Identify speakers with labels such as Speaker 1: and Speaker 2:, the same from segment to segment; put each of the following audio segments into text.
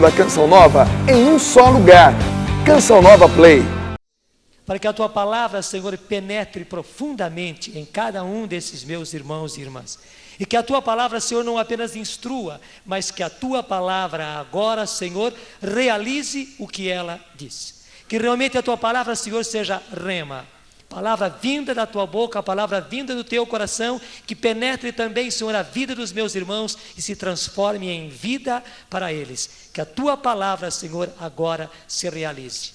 Speaker 1: da Canção Nova em um só lugar. Canção Nova Play.
Speaker 2: Para que a tua palavra, Senhor, penetre profundamente em cada um desses meus irmãos e irmãs. E que a tua palavra, Senhor, não apenas instrua, mas que a tua palavra agora, Senhor, realize o que ela diz. Que realmente a tua palavra, Senhor, seja rema. Palavra vinda da tua boca, a palavra vinda do teu coração, que penetre também, Senhor, a vida dos meus irmãos e se transforme em vida para eles. Que a tua palavra, Senhor, agora se realize.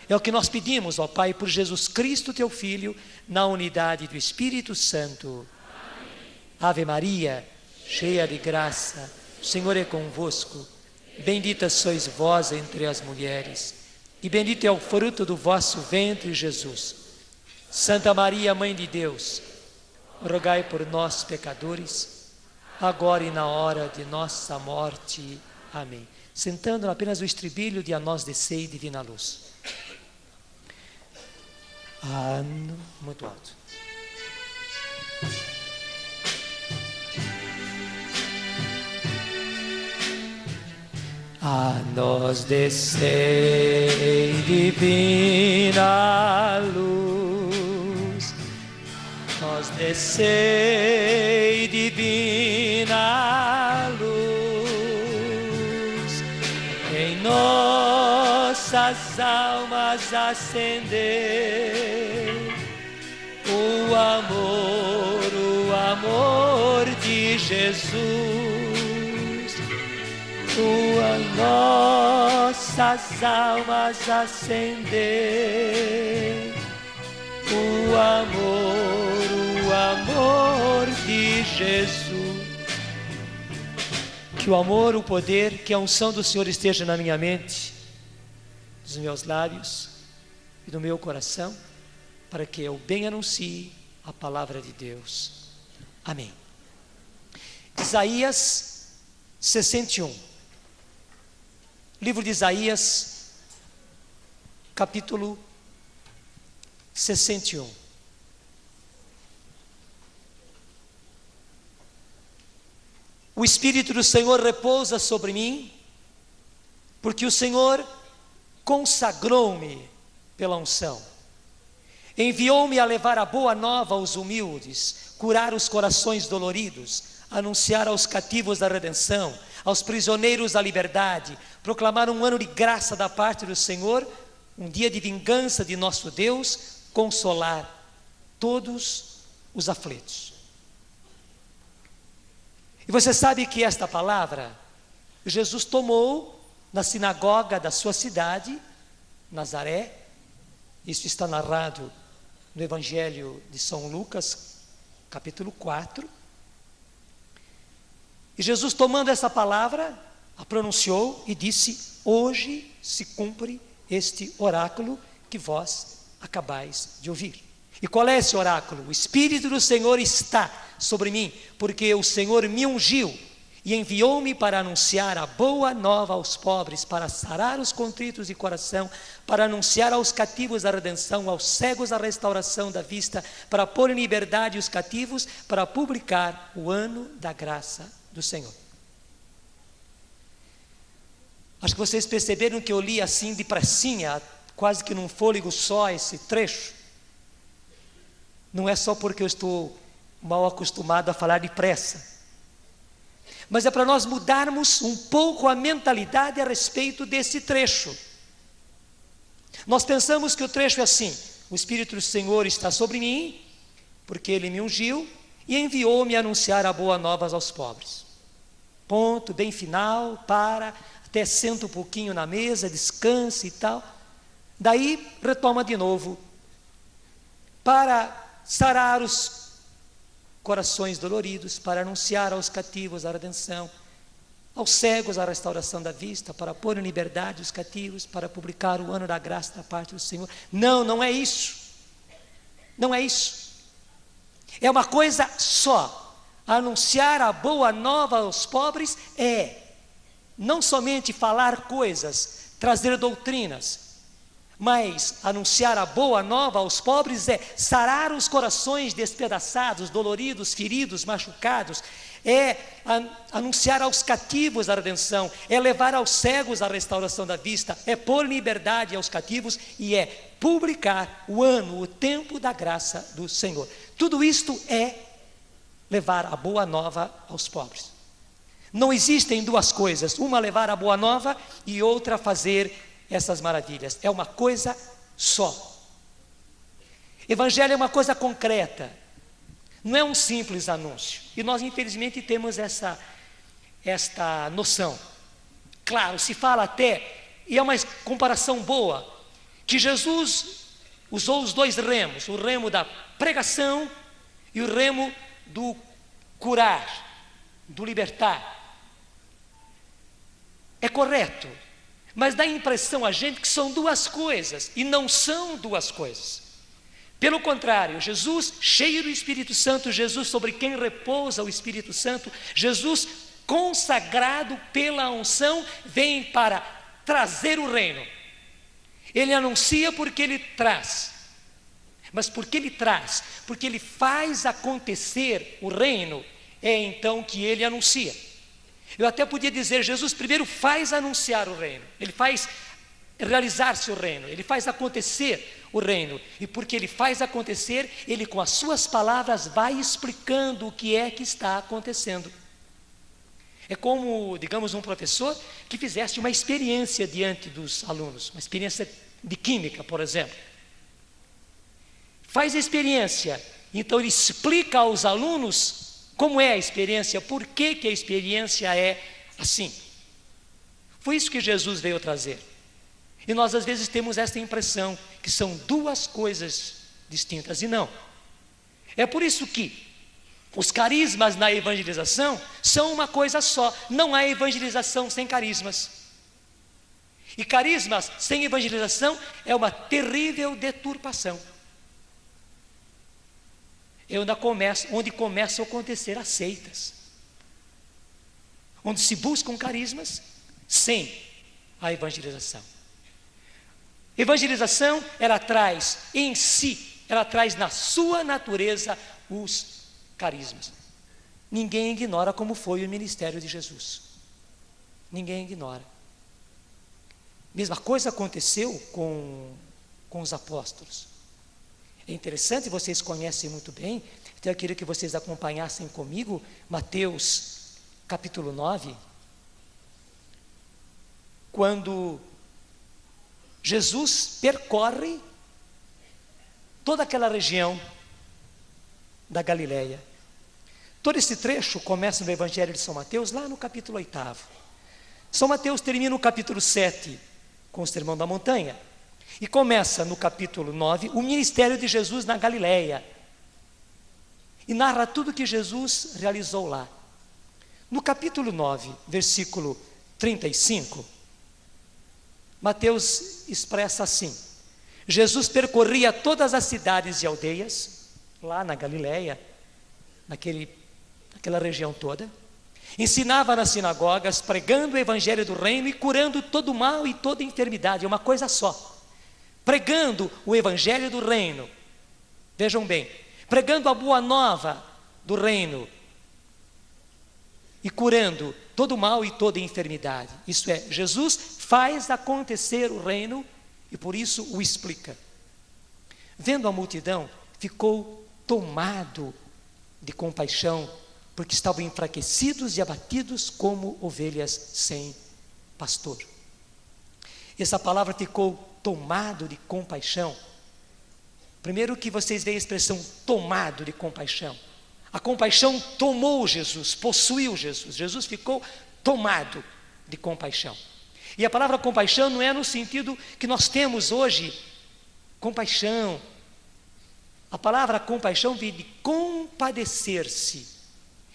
Speaker 2: É o que nós pedimos, ó Pai, por Jesus Cristo, teu Filho, na unidade do Espírito Santo. Amém. Ave Maria, cheia de graça, o Senhor é convosco. Bendita sois vós entre as mulheres, e bendito é o fruto do vosso ventre, Jesus. Santa Maria, Mãe de Deus, rogai por nós, pecadores, agora e na hora de nossa morte. Amém. Sentando apenas o estribilho de A Nós Descei, Divina Luz. Muito alto. A nós descei, divina luz, nós descei, divina luz, em nossas almas acender o amor de Jesus. Nossas almas acender o amor de Jesus. Que o amor, o poder, que a unção do Senhor esteja na minha mente, nos meus lábios e no meu coração, para que eu bem anuncie a palavra de Deus. Amém. Isaías 61. Livro de Isaías, capítulo 61. O Espírito do Senhor repousa sobre mim, porque o Senhor consagrou-me pela unção. Enviou-me a levar a boa nova aos humildes, curar os corações doloridos, anunciar aos cativos a redenção, aos prisioneiros a liberdade, proclamar um ano de graça da parte do Senhor, um dia de vingança de nosso Deus, consolar todos os aflitos. E você sabe que esta palavra, Jesus tomou na sinagoga da sua cidade, Nazaré. Isso está narrado no Evangelho de São Lucas, capítulo 4. E Jesus, tomando essa palavra, a pronunciou e disse: hoje se cumpre este oráculo que vós acabais de ouvir. E qual é esse oráculo? O Espírito do Senhor está sobre mim, porque o Senhor me ungiu e enviou-me para anunciar a boa nova aos pobres, para sarar os contritos de coração, para anunciar aos cativos a redenção, aos cegos a restauração da vista, para pôr em liberdade os cativos, para publicar o ano da graça do Senhor. Acho que vocês perceberam que eu li assim depressinha, quase que num fôlego só esse trecho. Não é só porque eu estou mal acostumado a falar depressa, mas é para nós mudarmos um pouco a mentalidade a respeito desse trecho. Nós pensamos que o trecho é assim: o Espírito do Senhor está sobre mim, porque Ele me ungiu e enviou-me a anunciar a boa nova aos pobres. Ponto, bem final, para, até senta um pouquinho na mesa, descanse e tal. Daí retoma de novo, para sarar os corações doloridos, para anunciar aos cativos a redenção, aos cegos a restauração da vista, para pôr em liberdade os cativos, para publicar o ano da graça da parte do Senhor. Não, não é isso. Não é isso. É uma coisa só. Anunciar a boa nova aos pobres é não somente falar coisas, trazer doutrinas, mas anunciar a boa nova aos pobres é sarar os corações despedaçados, doloridos, feridos, machucados, é anunciar aos cativos a redenção, é levar aos cegos a restauração da vista, é pôr liberdade aos cativos e é publicar o ano, o tempo da graça do Senhor. Tudo isto é levar a boa nova aos pobres. Não existem duas coisas, uma levar a boa nova e outra fazer essas maravilhas. É uma coisa só. Evangelho é uma coisa concreta, não é um simples anúncio. E nós, infelizmente, temos esta noção. Claro, se fala até, e é uma comparação boa, que Jesus usou os dois remos, o remo da pregação e o remo do curar, do libertar. É correto, mas dá a impressão a gente que são duas coisas, e não são duas coisas. Pelo contrário, Jesus cheio do Espírito Santo, Jesus sobre quem repousa o Espírito Santo, Jesus consagrado pela unção, vem para trazer o reino. Ele anuncia porque ele traz. Mas porque ele traz, porque ele faz acontecer o reino, é então que ele anuncia. Eu até podia dizer, Jesus primeiro faz anunciar o reino, ele faz realizar-se o reino, ele faz acontecer o reino, e porque ele faz acontecer, ele com as suas palavras vai explicando o que é que está acontecendo. É como, digamos, um professor que fizesse uma experiência diante dos alunos, uma experiência de química, por exemplo. Faz a experiência, então ele explica aos alunos como é a experiência, por que a experiência é assim. Foi isso que Jesus veio trazer. E nós às vezes temos esta impressão que são duas coisas distintas, e não. É por isso que os carismas na evangelização são uma coisa só. Não há evangelização sem carismas. E carismas sem evangelização é uma terrível deturpação. É onde começam a acontecer as seitas, onde se buscam carismas sem a evangelização. Evangelização, ela traz em si, ela traz na sua natureza os carismas. Ninguém ignora como foi o ministério de Jesus. Ninguém ignora. Mesma coisa aconteceu com os apóstolos. É interessante, vocês conhecem muito bem, então eu queria que vocês acompanhassem comigo Mateus capítulo 9, quando Jesus percorre toda aquela região da Galileia. Todo esse trecho começa no Evangelho de São Mateus, lá no capítulo 8. São Mateus termina no capítulo 7, com o Sermão da Montanha, e começa no capítulo 9, o ministério de Jesus na Galileia, e narra tudo que Jesus realizou lá. No capítulo 9, versículo 35, Mateus expressa assim: Jesus percorria todas as cidades e aldeias, lá na Galileia, naquela região toda, ensinava nas sinagogas, pregando o evangelho do reino e curando todo mal e toda enfermidade. É uma coisa só. Pregando o evangelho do reino, vejam bem, pregando a boa nova do reino e curando todo mal e toda enfermidade. Isso é, Jesus faz acontecer o reino e por isso o explica. Vendo a multidão, ficou tomado de compaixão, porque estavam enfraquecidos e abatidos como ovelhas sem pastor. Essa palavra ficou tomado de compaixão. Primeiro que vocês veem a expressão tomado de compaixão. A compaixão tomou Jesus, possuiu Jesus. Jesus ficou tomado de compaixão. E a palavra compaixão não é no sentido que nós temos hoje, compaixão. A palavra compaixão vem de compadecer-se.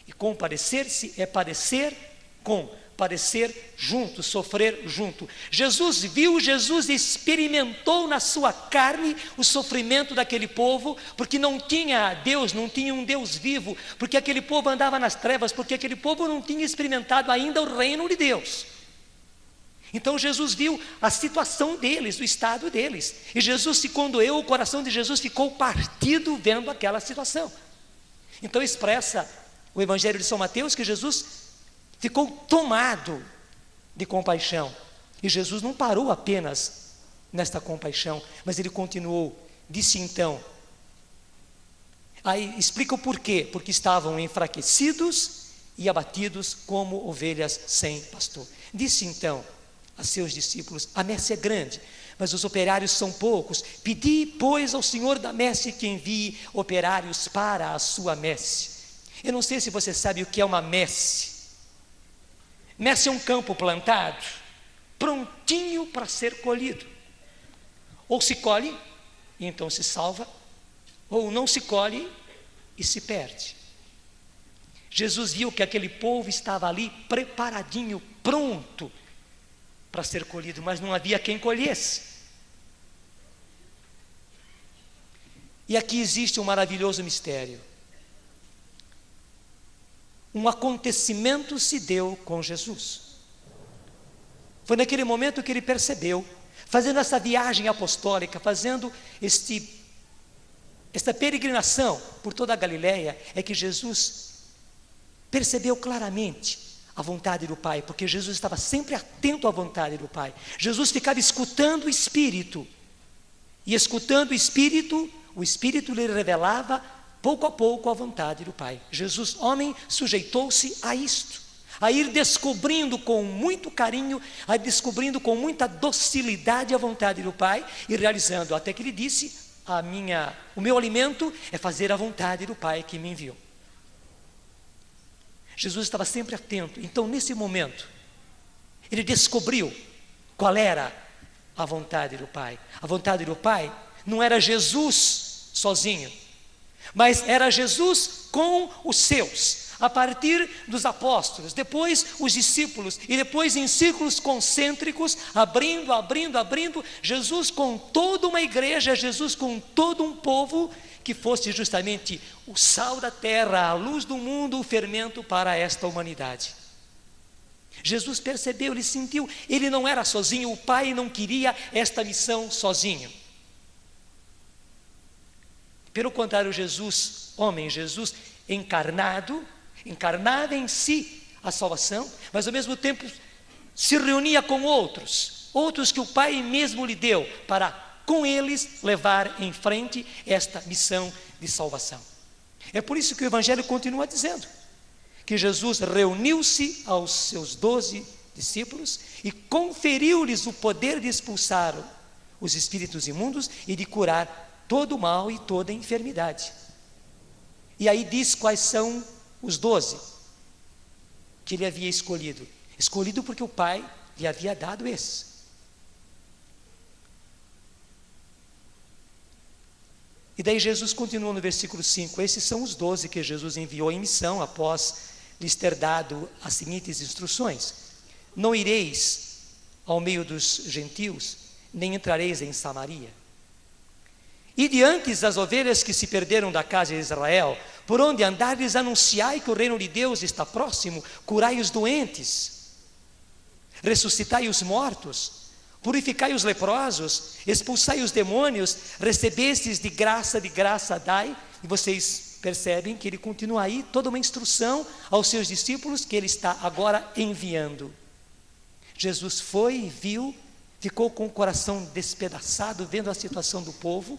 Speaker 2: E compadecer-se é padecer com, padecer junto, sofrer junto. Jesus viu, Jesus experimentou na sua carne o sofrimento daquele povo, porque não tinha Deus, não tinha um Deus vivo, porque aquele povo andava nas trevas, porque aquele povo não tinha experimentado ainda o reino de Deus. Então Jesus viu a situação deles, o estado deles, e Jesus se condoeu, o coração de Jesus ficou partido vendo aquela situação. Então expressa o Evangelho de São Mateus, que Jesus ficou tomado de compaixão. E Jesus não parou apenas nesta compaixão, mas ele continuou. Disse então, aí explica o porquê, porque estavam enfraquecidos e abatidos como ovelhas sem pastor. Disse então a seus discípulos: a messe é grande, mas os operários são poucos. Pedi, pois, ao Senhor da messe que envie operários para a sua messe. Eu não sei se você sabe o que é uma messe. Messe é um campo plantado, prontinho para ser colhido. Ou se colhe e então se salva, ou não se colhe e se perde. Jesus viu que aquele povo estava ali preparadinho, pronto para ser colhido, mas não havia quem colhesse. E aqui existe um maravilhoso mistério. Um acontecimento se deu com Jesus. Foi naquele momento que ele percebeu, fazendo essa viagem apostólica, fazendo esta peregrinação por toda a Galileia, é que Jesus percebeu claramente a vontade do Pai, porque Jesus estava sempre atento à vontade do Pai. Jesus ficava escutando o Espírito, e escutando o Espírito lhe revelava pouco a pouco a vontade do Pai. Jesus, homem, sujeitou-se a isto, a ir descobrindo com muito carinho, a ir descobrindo com muita docilidade a vontade do Pai, e realizando, até que ele disse: o meu alimento é fazer a vontade do Pai que me enviou. Jesus estava sempre atento. Então, nesse momento, ele descobriu qual era a vontade do Pai. A vontade do Pai não era Jesus sozinho, mas era Jesus com os seus, a partir dos apóstolos, depois os discípulos, e depois em círculos concêntricos, abrindo, Jesus com toda uma igreja, Jesus com todo um povo, que fosse justamente o sal da terra, a luz do mundo, o fermento para esta humanidade. Jesus percebeu, ele sentiu, ele não era sozinho, o Pai não queria esta missão sozinho. Pelo contrário, Jesus, homem, Jesus encarnava em si a salvação, mas ao mesmo tempo se reunia com outros que o Pai mesmo lhe deu, para com eles levar em frente esta missão de salvação. É por isso que o Evangelho continua dizendo que Jesus reuniu-se aos seus 12 discípulos e conferiu-lhes o poder de expulsar os espíritos imundos e de curar todo o mal e toda a enfermidade. E aí diz quais são os 12 que ele havia escolhido porque o Pai lhe havia dado esses. E daí Jesus continua no versículo 5, esses são os 12 que Jesus enviou em missão, após lhes ter dado as seguintes instruções: não ireis ao meio dos gentios, nem entrareis em Samaria. E diante das ovelhas que se perderam da casa de Israel, por onde andardes, anunciai que o reino de Deus está próximo, curai os doentes, ressuscitai os mortos, purificai os leprosos, expulsai os demônios, recebestes de graça dai. E vocês percebem que ele continua aí, toda uma instrução aos seus discípulos que ele está agora enviando. Jesus foi e viu, ficou com o coração despedaçado, vendo a situação do povo,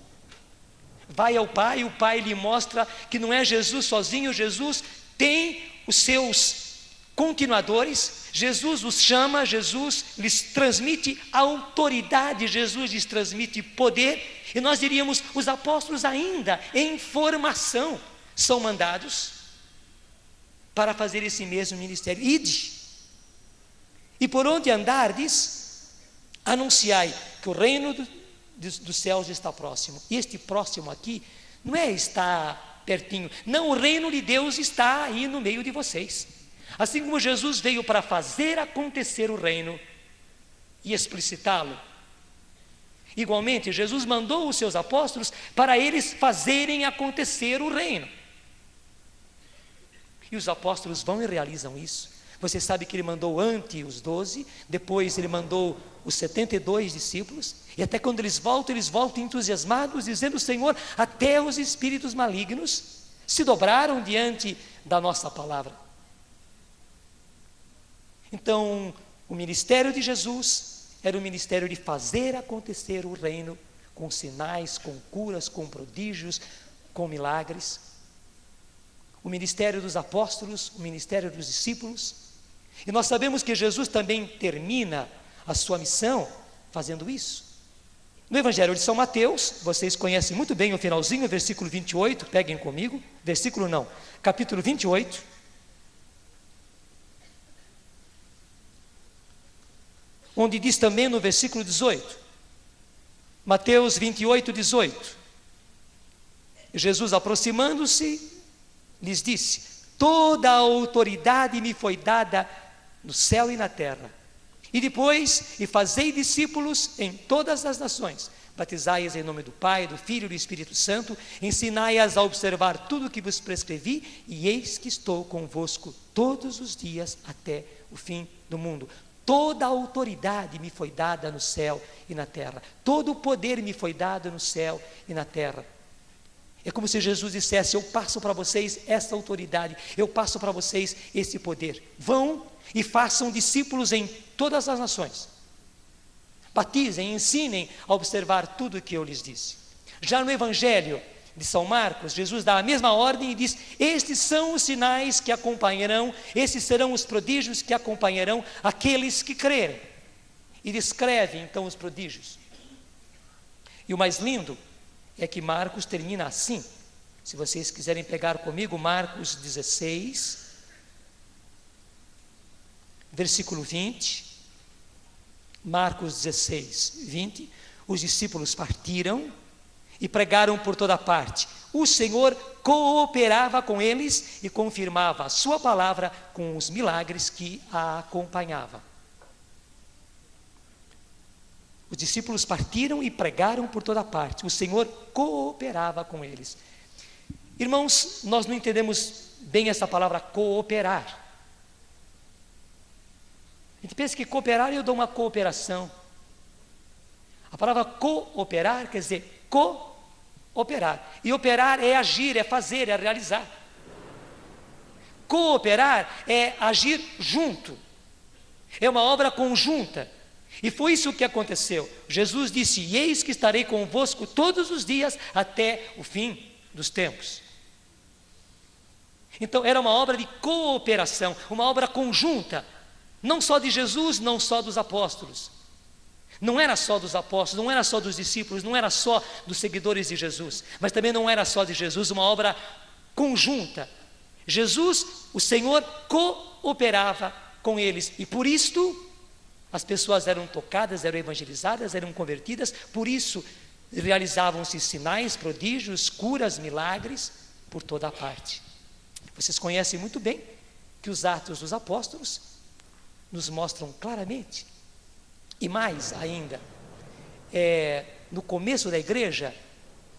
Speaker 2: vai ao Pai, e o Pai lhe mostra que não é Jesus sozinho, Jesus tem os seus continuadores, Jesus os chama, Jesus lhes transmite autoridade, Jesus lhes transmite poder, e nós diríamos, os apóstolos ainda em formação são mandados para fazer esse mesmo ministério. Ide, e por onde andardes, anunciai que o reino dos céus está próximo. E este próximo aqui não é estar pertinho, não, o reino de Deus está aí no meio de vocês. Assim como Jesus veio para fazer acontecer o reino e explicitá-lo, igualmente Jesus mandou os seus apóstolos para eles fazerem acontecer o reino. E os apóstolos vão e realizam isso. Você sabe que ele mandou antes os 12, depois ele mandou os 72 discípulos, e até quando eles voltam entusiasmados, dizendo: Senhor, até os espíritos malignos se dobraram diante da nossa palavra. Então, o ministério de Jesus era o ministério de fazer acontecer o reino com sinais, com curas, com prodígios, com milagres. O ministério dos apóstolos, o ministério dos discípulos. E nós sabemos que Jesus também termina a sua missão fazendo isso. No Evangelho de São Mateus, vocês conhecem muito bem o finalzinho, versículo 28, peguem comigo, capítulo 28. Onde diz também no versículo 18, Mateus 28, 18, Jesus aproximando-se, lhes disse: toda a autoridade me foi dada no céu e na terra. E depois, e fazei discípulos em todas as nações, batizai-as em nome do Pai, do Filho e do Espírito Santo, ensinai-as a observar tudo o que vos prescrevi, e eis que estou convosco todos os dias até o fim do mundo. Toda a autoridade me foi dada no céu e na terra. Todo o poder me foi dado no céu e na terra. É como se Jesus dissesse: eu passo para vocês essa autoridade, eu passo para vocês esse poder. Vão e façam discípulos em todas as nações. Batizem, ensinem a observar tudo o que eu lhes disse. Já no Evangelho de São Marcos, Jesus dá a mesma ordem e diz: estes são os sinais que acompanharão, esses serão os prodígios que acompanharão aqueles que crerem. E descreve então os prodígios. E o mais lindo é que Marcos termina assim. Se vocês quiserem pegar comigo, Marcos 16, versículo 20. Marcos 16, 20. Os discípulos partiram e pregaram por toda parte. O Senhor cooperava com eles e confirmava a sua palavra com os milagres que a acompanhavam. Os discípulos partiram e pregaram por toda parte. O Senhor cooperava com eles. Irmãos, nós não entendemos bem essa palavra cooperar. A gente pensa que cooperar, eu dou uma cooperação. A palavra cooperar quer dizer cooperar. E operar é agir, é fazer, é realizar. Cooperar é agir junto. É uma obra conjunta. E foi isso que aconteceu. Jesus disse: e eis que estarei convosco todos os dias até o fim dos tempos. Então era uma obra de cooperação, uma obra conjunta, não só de Jesus, não só dos apóstolos. Não era só dos apóstolos, não era só dos discípulos, não era só dos seguidores de Jesus, mas também não era só de Jesus, uma obra conjunta. Jesus, o Senhor, cooperava com eles, e por isto as pessoas eram tocadas, eram evangelizadas, eram convertidas, por isso realizavam-se sinais, prodígios, curas, milagres por toda a parte. Vocês conhecem muito bem que os Atos dos Apóstolos nos mostram claramente. E mais ainda, no começo da igreja,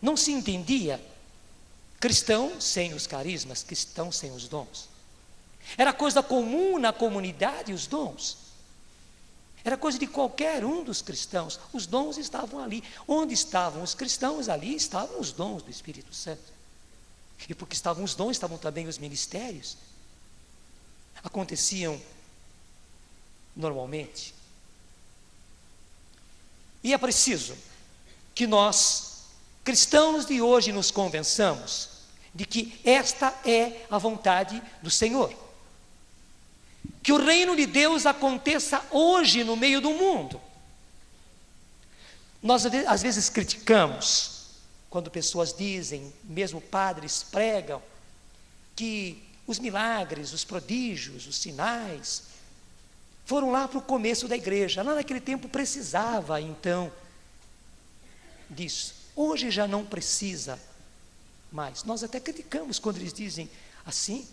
Speaker 2: não se entendia cristão sem os carismas, cristão sem os dons. Era coisa comum na comunidade os dons. Era coisa de qualquer um dos cristãos. Os dons estavam ali. Onde estavam os cristãos, ali estavam os dons do Espírito Santo. E porque estavam os dons, estavam também os ministérios. Aconteciam normalmente. E é preciso que nós, cristãos de hoje, nos convençamos de que esta é a vontade do Senhor. Que o reino de Deus aconteça hoje no meio do mundo. Nós às vezes criticamos quando pessoas dizem, mesmo padres pregam, que os milagres, os prodígios, os sinais foram lá para o começo da igreja. Lá naquele tempo precisava então disso. Hoje já não precisa mais. Nós até criticamos quando eles dizem assim.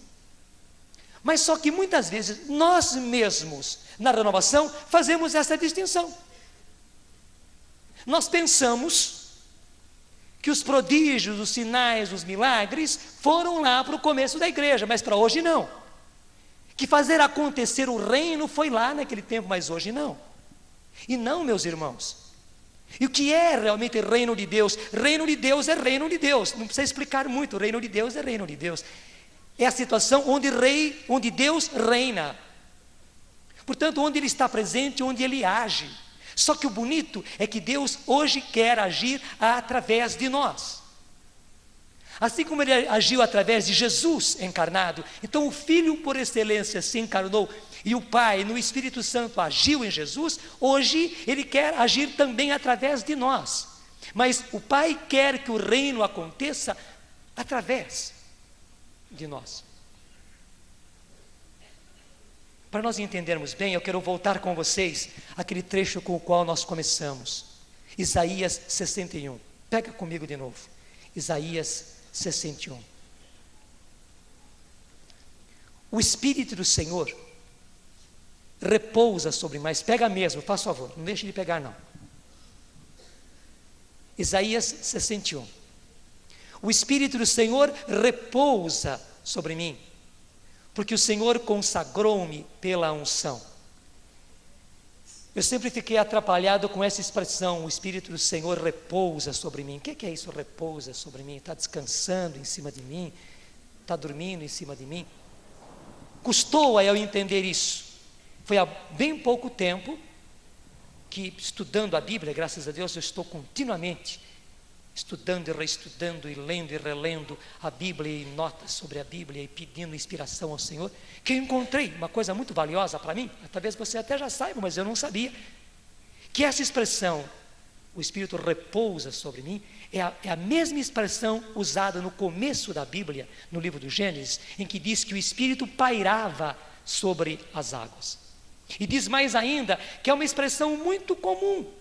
Speaker 2: Mas só que muitas vezes nós mesmos, na renovação, fazemos essa distinção. Nós pensamos que os prodígios, os sinais, os milagres foram lá para o começo da igreja, mas para hoje não. Que fazer acontecer o reino foi lá naquele tempo, mas hoje não. E não, meus irmãos, E o que é realmente reino de Deus? Reino de Deus é reino de Deus. Não precisa explicar muito. O reino de Deus é reino de Deus. É a situação onde Deus reina. Portanto, onde Ele está presente, onde Ele age. Só que o bonito é que Deus hoje quer agir através de nós. Assim como Ele agiu através de Jesus encarnado, então o Filho por excelência se encarnou e o Pai no Espírito Santo agiu em Jesus, hoje Ele quer agir também através de nós. Mas o Pai quer que o reino aconteça através de nós. Para nós entendermos bem, eu quero voltar com vocês aquele trecho com o qual nós começamos. Isaías 61. Pega comigo de novo. Isaías 61. O Espírito do Senhor repousa sobre mim. Mas pega mesmo, faz favor, não deixe de pegar não. Isaías 61. O Espírito do Senhor repousa sobre mim, porque o Senhor consagrou-me pela unção. Eu sempre fiquei atrapalhado com essa expressão, o Espírito do Senhor repousa sobre mim. O que é isso, repousa sobre mim? Está descansando em cima de mim? Está dormindo em cima de mim? Custou a eu entender isso. Foi há bem pouco tempo que, estudando a Bíblia, graças a Deus, eu estou continuamente estudando e reestudando e lendo e relendo a Bíblia e notas sobre a Bíblia e pedindo inspiração ao Senhor, que eu encontrei uma coisa muito valiosa para mim, talvez você até já saiba, mas eu não sabia, que essa expressão, o Espírito repousa sobre mim, é a mesma expressão usada no começo da Bíblia, no livro do Gênesis, em que diz que o Espírito pairava sobre as águas. E diz mais ainda que é uma expressão muito comum.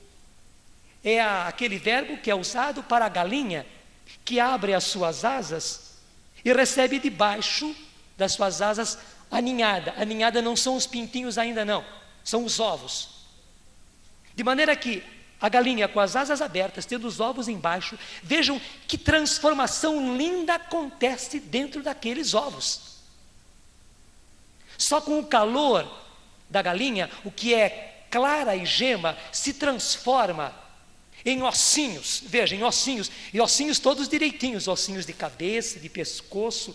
Speaker 2: É aquele verbo que é usado para a galinha que abre as suas asas e recebe debaixo das suas asas a ninhada. A ninhada não são os pintinhos ainda não, são os ovos. De maneira que a galinha com as asas abertas, tendo os ovos embaixo, vejam que transformação linda acontece dentro daqueles ovos. Só com o calor da galinha, o que é clara e gema se transforma em ossinhos, veja, em ossinhos, e ossinhos todos direitinhos, ossinhos de cabeça, de pescoço,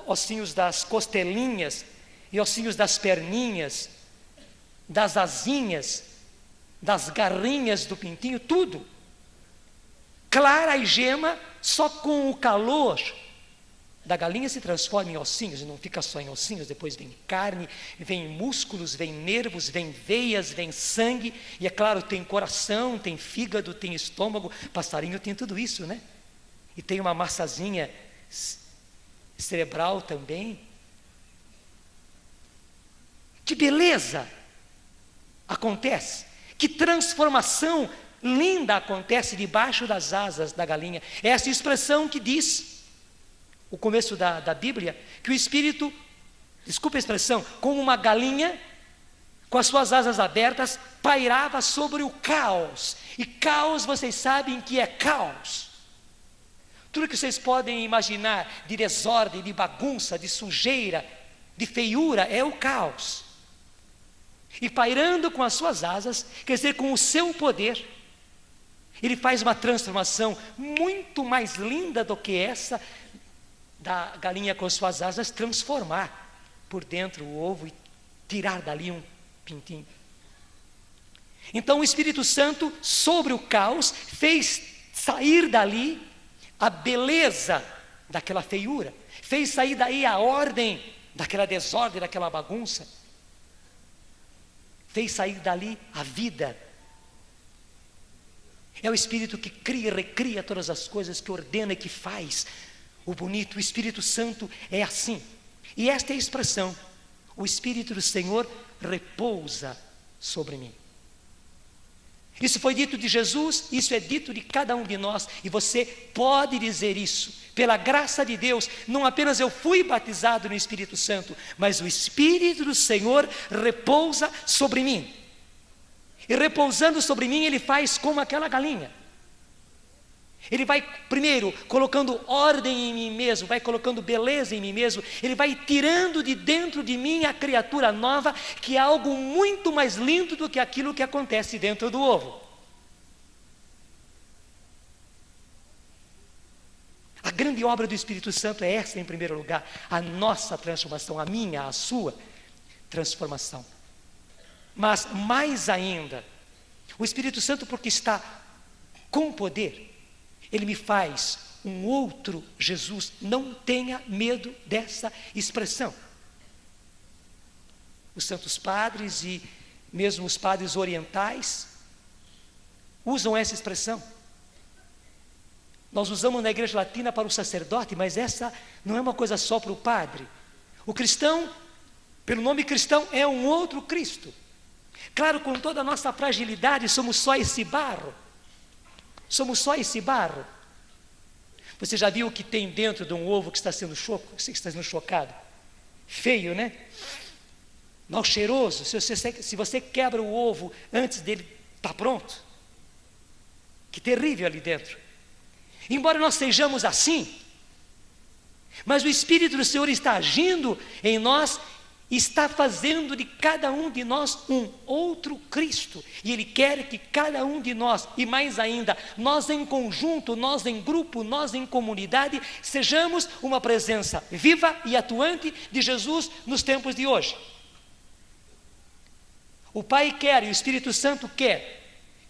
Speaker 2: ossinhos das costelinhas, e ossinhos das perninhas, das asinhas, das garrinhas do pintinho, tudo. Clara e gema, só com o calor da galinha se transforma em ossinhos, e não fica só em ossinhos, depois vem carne, vem músculos, vem nervos, vem veias, vem sangue, e é claro, tem coração, tem fígado, tem estômago, passarinho tem tudo isso, né? E tem uma massazinha cerebral também. Que beleza acontece, que transformação linda acontece debaixo das asas da galinha. É essa expressão que diz o começo da Bíblia, que o Espírito, desculpa a expressão, como uma galinha, com as suas asas abertas, pairava sobre o caos. E caos, vocês sabem que é caos. Tudo que vocês podem imaginar de desordem, de bagunça, de sujeira, de feiura, é o caos. E pairando com as suas asas, quer dizer, com o seu poder, Ele faz uma transformação muito mais linda do que essa da galinha com suas asas, transformar por dentro o ovo e tirar dali um pintinho. Então o Espírito Santo, sobre o caos, fez sair dali a beleza daquela feiura, fez sair daí a ordem daquela desordem, daquela bagunça, fez sair dali a vida. É o Espírito que cria e recria todas as coisas, que ordena e que faz. O bonito, o Espírito Santo é assim. E esta é a expressão: o Espírito do Senhor repousa sobre mim. Isso foi dito de Jesus, isso é dito de cada um de nós, e você pode dizer isso, pela graça de Deus. Não apenas eu fui batizado no Espírito Santo, mas o Espírito do Senhor repousa sobre mim. E repousando sobre mim, Ele faz como aquela galinha. Ele vai primeiro colocando ordem em mim mesmo, vai colocando beleza em mim mesmo, Ele vai tirando de dentro de mim a criatura nova, que é algo muito mais lindo do que aquilo que acontece dentro do ovo. grande obra do Espírito Santo é essa, em primeiro lugar, a nossa transformação, a minha, a sua transformação. Mas mais ainda, o Espírito Santo, porque está com poder, ele me faz um outro Jesus. Não tenha medo dessa expressão. Os santos padres e mesmo os padres orientais usam essa expressão. Nós usamos na igreja latina para o sacerdote, mas essa não é uma coisa só para o padre. O cristão, pelo nome cristão, é um outro Cristo. Claro, com toda a nossa fragilidade, somos só esse barro. Somos só esse barro. Você já viu o que tem dentro de um ovo que está sendo chocado? Feio, né? Mal cheiroso. Se você quebra o ovo antes dele estar pronto, que terrível ali dentro. Embora nós sejamos assim, mas o Espírito do Senhor está agindo em nós, está fazendo de cada um de nós um outro Cristo, e Ele quer que cada um de nós, e mais ainda, nós em conjunto, nós em grupo, nós em comunidade, sejamos uma presença viva e atuante de Jesus nos tempos de hoje. O Pai quer e o Espírito Santo quer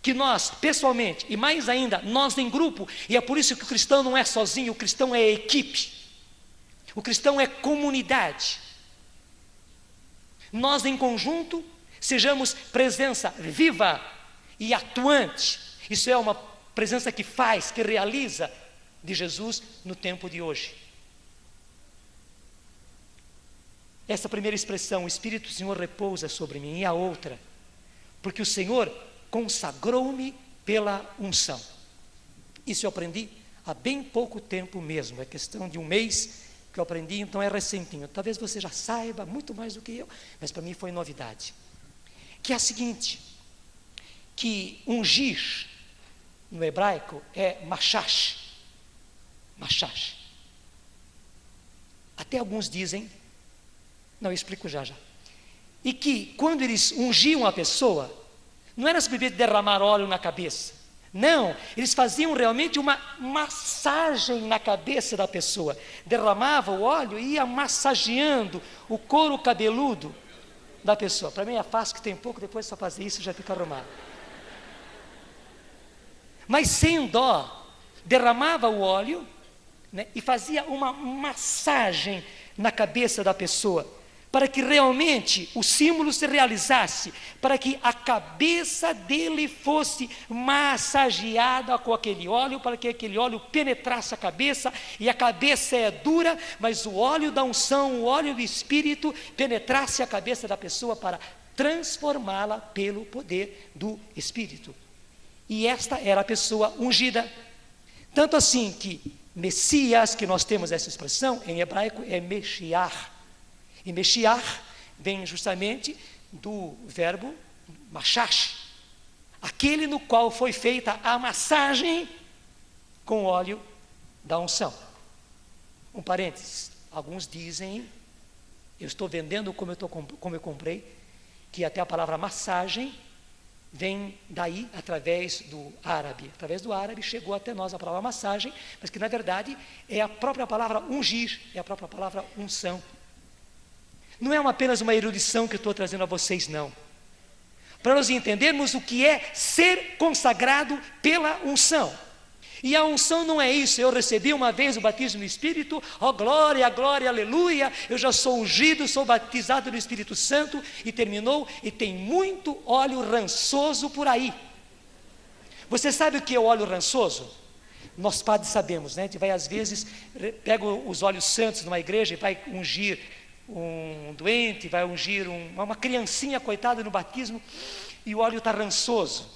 Speaker 2: que nós, pessoalmente, e mais ainda, nós em grupo, e é por isso que o cristão não é sozinho, o cristão é equipe, o cristão é comunidade. Nós em conjunto sejamos presença viva e atuante. Isso é uma presença que faz, que realiza de Jesus no tempo de hoje. Essa primeira expressão, o Espírito do Senhor repousa sobre mim, e a outra, porque o Senhor consagrou-me pela unção. Isso eu aprendi há bem pouco tempo mesmo, é questão de um mês que eu aprendi, então é recentinho. Talvez você já saiba muito mais do que eu, mas para mim foi novidade. Que é a seguinte, que ungir no hebraico é machash. Machash. Até alguns dizem, não, eu explico já. E que quando eles ungiam a pessoa, não era simplesmente derramar óleo na cabeça. Não, eles faziam realmente uma massagem na cabeça da pessoa. Derramava o óleo e ia massageando o couro cabeludo da pessoa. Para mim é fácil, que tem pouco, depois só fazer isso já fica arrumado. Mas sem dó, derramava o óleo, né, e fazia uma massagem na cabeça da pessoa, para que realmente o símbolo se realizasse, para que a cabeça dele fosse massageada com aquele óleo, para que aquele óleo penetrasse a cabeça, e a cabeça é dura, mas o óleo da unção, o óleo do Espírito, penetrasse a cabeça da pessoa para transformá-la pelo poder do Espírito. E esta era a pessoa ungida. Tanto assim que Messias, que nós temos essa expressão, em hebraico é Meshiach. E Meshiach vem justamente do verbo machash, aquele no qual foi feita a massagem com óleo da unção. Um parênteses, alguns dizem, eu estou vendendo como eu comprei, que até a palavra massagem vem daí através do árabe. Através do árabe chegou até nós a palavra massagem, mas que na verdade é a própria palavra ungir, é a própria palavra unção. Não é apenas uma erudição que eu estou trazendo a vocês, não. Para nós entendermos o que é ser consagrado pela unção. E a unção não é isso, eu recebi uma vez o batismo no Espírito, ó glória, glória, aleluia, eu já sou ungido, sou batizado no Espírito Santo, e terminou, e tem muito óleo rançoso por aí. Você sabe o que é o óleo rançoso? Nós padres sabemos, né? A gente vai às vezes, pega os óleos santos numa igreja e vai ungir um doente, vai ungir uma criancinha coitada no batismo, e o óleo está rançoso,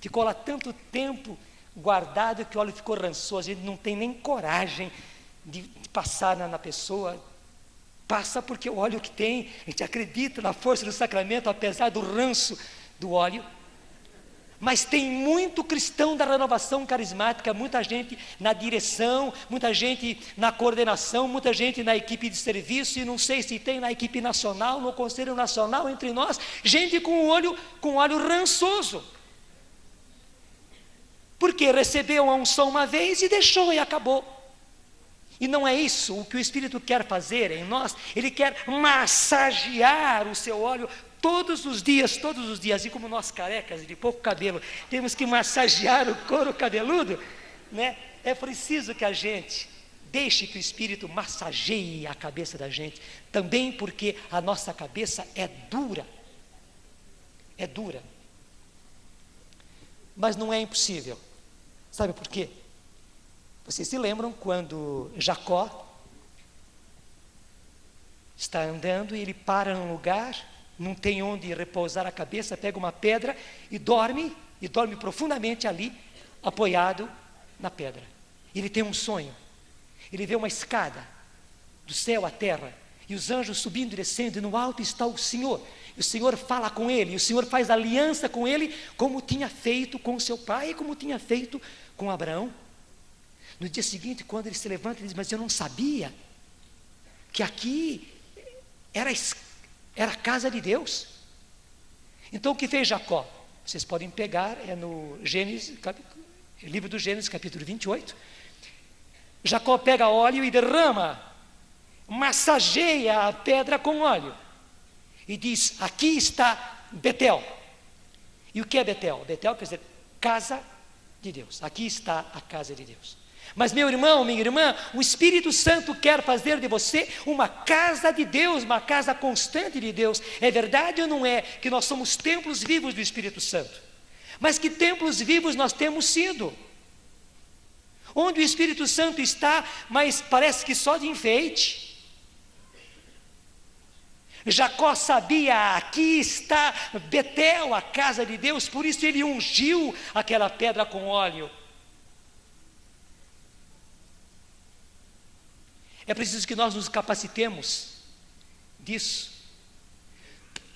Speaker 2: ficou lá tanto tempo guardado que o óleo ficou rançoso, a gente não tem nem coragem de passar na pessoa. Passa porque o óleo que tem, a gente acredita na força do sacramento, apesar do ranço do óleo. Mas tem muito cristão da renovação carismática, muita gente na direção, muita gente na coordenação, muita gente na equipe de serviço, e não sei se tem na equipe nacional, no Conselho Nacional, entre nós, gente com óleo rançoso. Porque recebeu a unção uma vez e deixou e acabou. E não é isso o que o Espírito quer fazer em nós. Ele quer massagear o seu óleo todos os dias. E como nós carecas de pouco cabelo, temos que massagear o couro cabeludo, né? É preciso que a gente deixe que o Espírito massageie a cabeça da gente, também porque a nossa cabeça é dura. É dura. Mas não é impossível. Sabe por quê? Vocês se lembram quando Jacó está andando e ele para num lugar, não tem onde repousar a cabeça, pega uma pedra e dorme profundamente ali, apoiado na pedra. Ele tem um sonho, ele vê uma escada do céu à terra, e os anjos subindo e descendo, e no alto está o Senhor, e o Senhor fala com ele, e o Senhor faz aliança com ele, como tinha feito com seu pai, e como tinha feito com Abraão. No dia seguinte, quando ele se levanta, ele diz: mas eu não sabia que aqui era a casa de Deus. Então o que fez Jacó? Vocês podem pegar, é no Gênesis, livro do Gênesis, capítulo 28. Jacó pega óleo e derrama, massageia a pedra com óleo e diz: aqui está Betel. E o que é Betel? Betel quer dizer casa de Deus. Aqui está a casa de Deus. Mas meu irmão, minha irmã, o Espírito Santo quer fazer de você uma casa de Deus, uma casa constante de Deus. É verdade ou não é que nós somos templos vivos do Espírito Santo? Mas que templos vivos nós temos sido? Onde o Espírito Santo está, mas parece que só de enfeite. Jacó sabia, aqui está Betel, a casa de Deus, por isso ele ungiu aquela pedra com óleo. É preciso que nós nos capacitemos disso.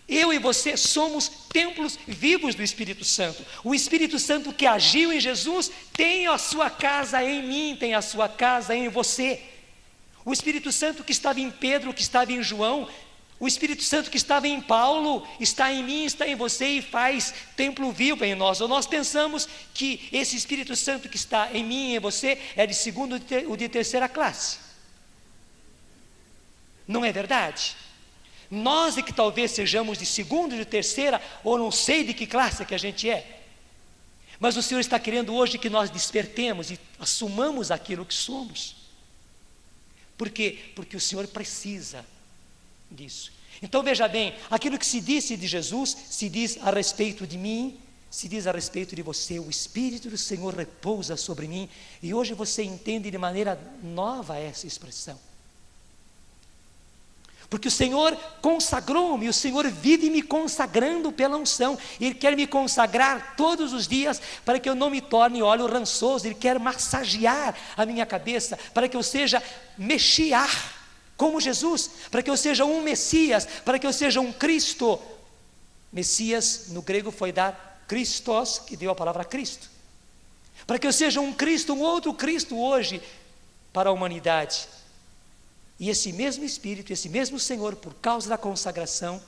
Speaker 2: Eu e você somos templos vivos do Espírito Santo. O Espírito Santo que agiu em Jesus tem a sua casa em mim, tem a sua casa em você. O Espírito Santo que estava em Pedro, que estava em João, o Espírito Santo que estava em Paulo, está em mim, está em você e faz templo vivo em nós. Ou nós pensamos que esse Espírito Santo que está em mim e em você é de segunda ou de terceira classe. Não é verdade? Nós é que talvez sejamos de segunda, de terceira, ou não sei de que classe que a gente é. Mas o Senhor está querendo hoje que nós despertemos e assumamos aquilo que somos. Por quê? Porque o Senhor precisa disso. Então veja bem, aquilo que se disse de Jesus, se diz a respeito de mim, se diz a respeito de você. O Espírito do Senhor repousa sobre mim, e hoje você entende de maneira nova essa expressão. Porque o Senhor consagrou-me, o Senhor vive me consagrando pela unção. Ele quer me consagrar todos os dias para que eu não me torne óleo rançoso. Ele quer massagear a minha cabeça para que eu seja Mexiar, como Jesus, para que eu seja um Messias, para que eu seja um Cristo. Messias no grego foi dar Christos, que deu a palavra Cristo. Para que eu seja um Cristo, um outro Cristo hoje para a humanidade. E esse mesmo Espírito, esse mesmo Senhor, por causa da consagração,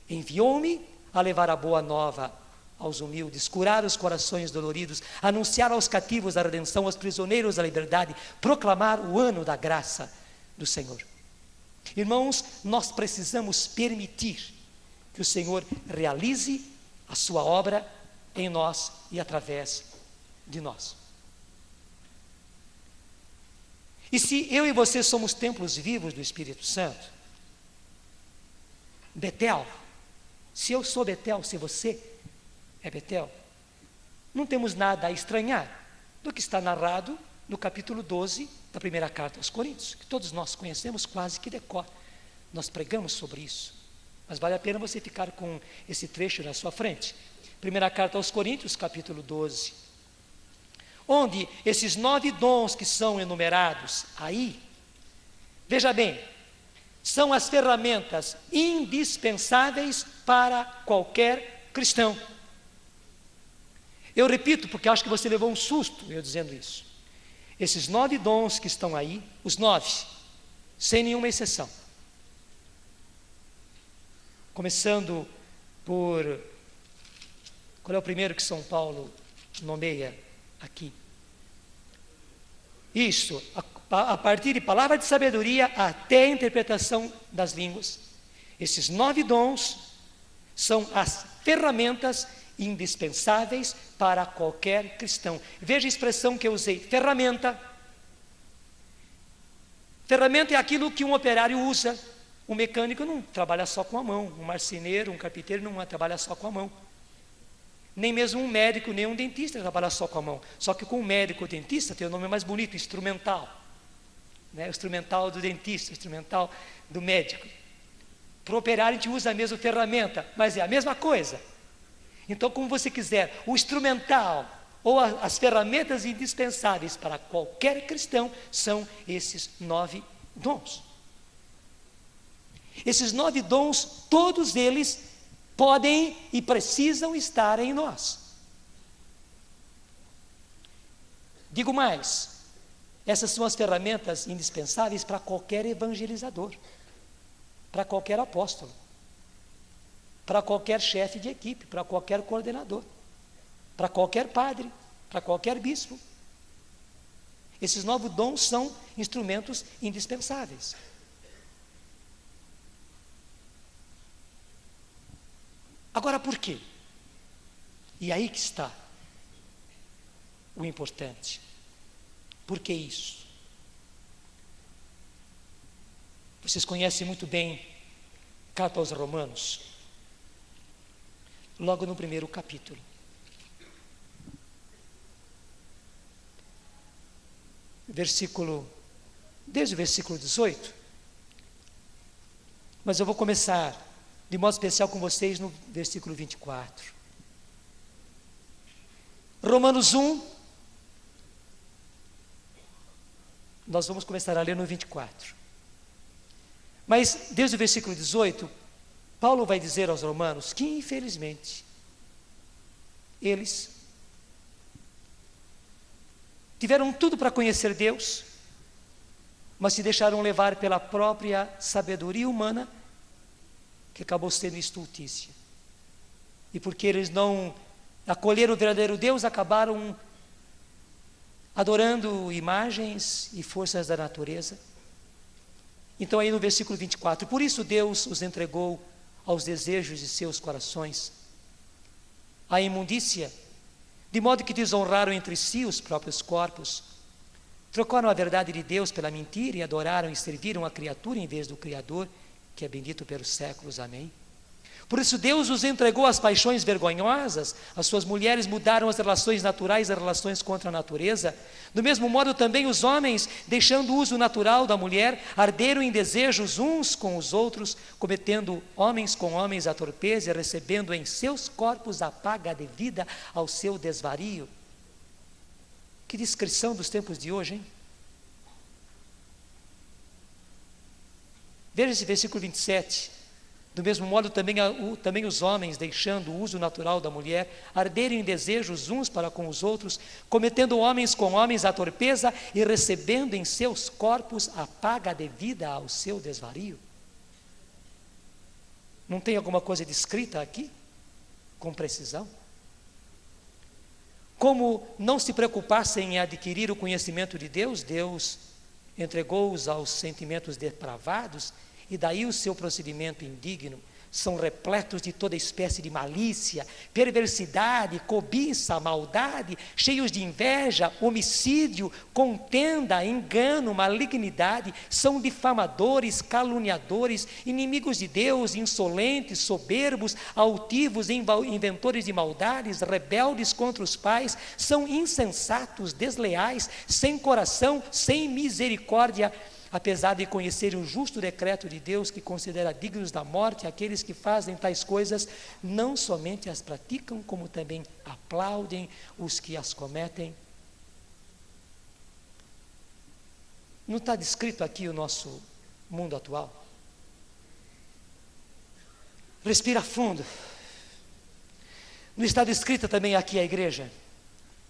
Speaker 2: enviou-me a levar a boa nova aos humildes, curar os corações doloridos, anunciar aos cativos a redenção, aos prisioneiros a liberdade, proclamar o ano da graça do Senhor. Irmãos, nós precisamos permitir que o Senhor realize a sua obra em nós e através de nós. E se eu e você somos templos vivos do Espírito Santo, Betel, se eu sou Betel, se você é Betel, não temos nada a estranhar do que está narrado no capítulo 12 da primeira carta aos Coríntios, que todos nós conhecemos quase que de cor. Nós pregamos sobre isso, mas vale a pena você ficar com esse trecho na sua frente. Primeira carta aos Coríntios, capítulo 12. Onde esses 9 dons que são enumerados aí, veja bem, são as ferramentas indispensáveis para qualquer cristão. Eu repito, porque acho que você levou um susto eu dizendo isso. Esses 9 dons que estão aí, os 9, sem nenhuma exceção. Começando por, qual é o primeiro que São Paulo nomeia aqui? Isso, a partir de palavra de sabedoria até a interpretação das línguas. Esses 9 dons são as ferramentas indispensáveis para qualquer cristão. Veja a expressão que eu usei, ferramenta. Ferramenta é aquilo que um operário usa. Um mecânico não trabalha só com a mão, um marceneiro, um carpinteiro não trabalha só com a mão. Nem mesmo um médico, nem um dentista trabalha só com a mão. Só que com o médico ou dentista tem o nome mais bonito, instrumental. O instrumental do dentista, o instrumental do médico. Para o operário a gente usa a mesma ferramenta, mas é a mesma coisa. Então, como você quiser, o instrumental ou as ferramentas indispensáveis para qualquer cristão são esses 9 dons. Esses 9 dons, todos eles podem e precisam estar em nós. Digo mais, essas são as ferramentas indispensáveis para qualquer evangelizador, para qualquer apóstolo, para qualquer chefe de equipe, para qualquer coordenador, para qualquer padre, para qualquer bispo. Esses 9 dons são instrumentos indispensáveis. Agora, por quê? E aí que está o importante. Por que isso? Vocês conhecem muito bem Carta aos Romanos, logo no primeiro capítulo. Desde o versículo 18, mas eu vou começar de modo especial com vocês no versículo 24. Romanos 1, nós vamos começar a ler no 24. Mas desde o versículo 18, Paulo vai dizer aos romanos que, infelizmente, eles tiveram tudo para conhecer Deus, mas se deixaram levar pela própria sabedoria humana, que acabou sendo estultícia. E porque eles não acolheram o verdadeiro Deus, acabaram adorando imagens e forças da natureza. Então aí no versículo 24, por isso Deus os entregou aos desejos de seus corações, à imundícia, de modo que desonraram entre si os próprios corpos, trocaram a verdade de Deus pela mentira e adoraram e serviram a criatura em vez do Criador, que é bendito pelos séculos, amém. Por isso Deus os entregou às paixões vergonhosas, as suas mulheres mudaram as relações naturais a relações contra a natureza. Do mesmo modo também os homens, deixando o uso natural da mulher, arderam em desejos uns com os outros, cometendo homens com homens a torpeza e recebendo em seus corpos a paga devida ao seu desvario. Que descrição dos tempos de hoje, hein? Veja esse versículo 27. Do mesmo modo também os homens, deixando o uso natural da mulher, arderem em desejos uns para com os outros, cometendo homens com homens a torpeza e recebendo em seus corpos a paga devida ao seu desvario. Não tem alguma coisa descrita aqui? Com precisão? Como não se preocupassem em adquirir o conhecimento de Deus, Deus entregou-os aos sentimentos depravados, e daí o seu procedimento indigno. São repletos de toda espécie de malícia, perversidade, cobiça, maldade, cheios de inveja, homicídio, contenda, engano, malignidade, são difamadores, caluniadores, inimigos de Deus, insolentes, soberbos, altivos, inventores de maldades, rebeldes contra os pais, são insensatos, desleais, sem coração, sem misericórdia, apesar de conhecerem o justo decreto de Deus que considera dignos da morte aqueles que fazem tais coisas, não somente as praticam, como também aplaudem os que as cometem. Não está descrito aqui o nosso mundo atual? Respira fundo. Não está descrita também aqui a igreja?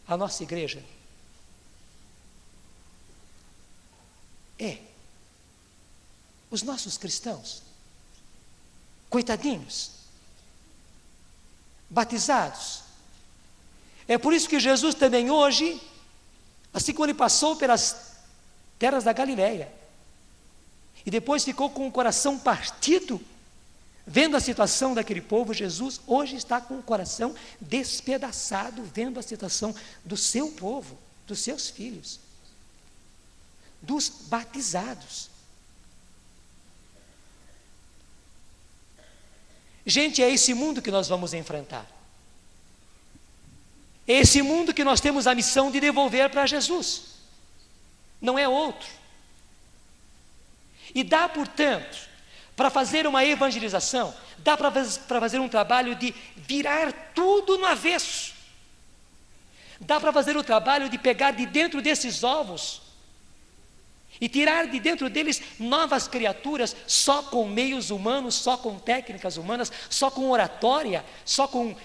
Speaker 2: A nossa igreja? Os nossos cristãos, coitadinhos, batizados. É por isso que Jesus também hoje, assim como ele passou pelas terras da Galileia. E depois ficou com o coração partido, vendo a situação daquele povo. Jesus hoje está com o coração despedaçado, vendo a situação do seu povo, dos seus filhos, dos batizados. Gente, é esse mundo que nós vamos enfrentar. É esse mundo que nós temos a missão de devolver para Jesus. Não é outro. E dá, portanto, para fazer uma evangelização, dá para fazer um trabalho de virar tudo no avesso. Dá para fazer o trabalho de pegar de dentro desses ovos e tirar de dentro deles novas criaturas, só com meios humanos, só com técnicas humanas, só com oratória, só com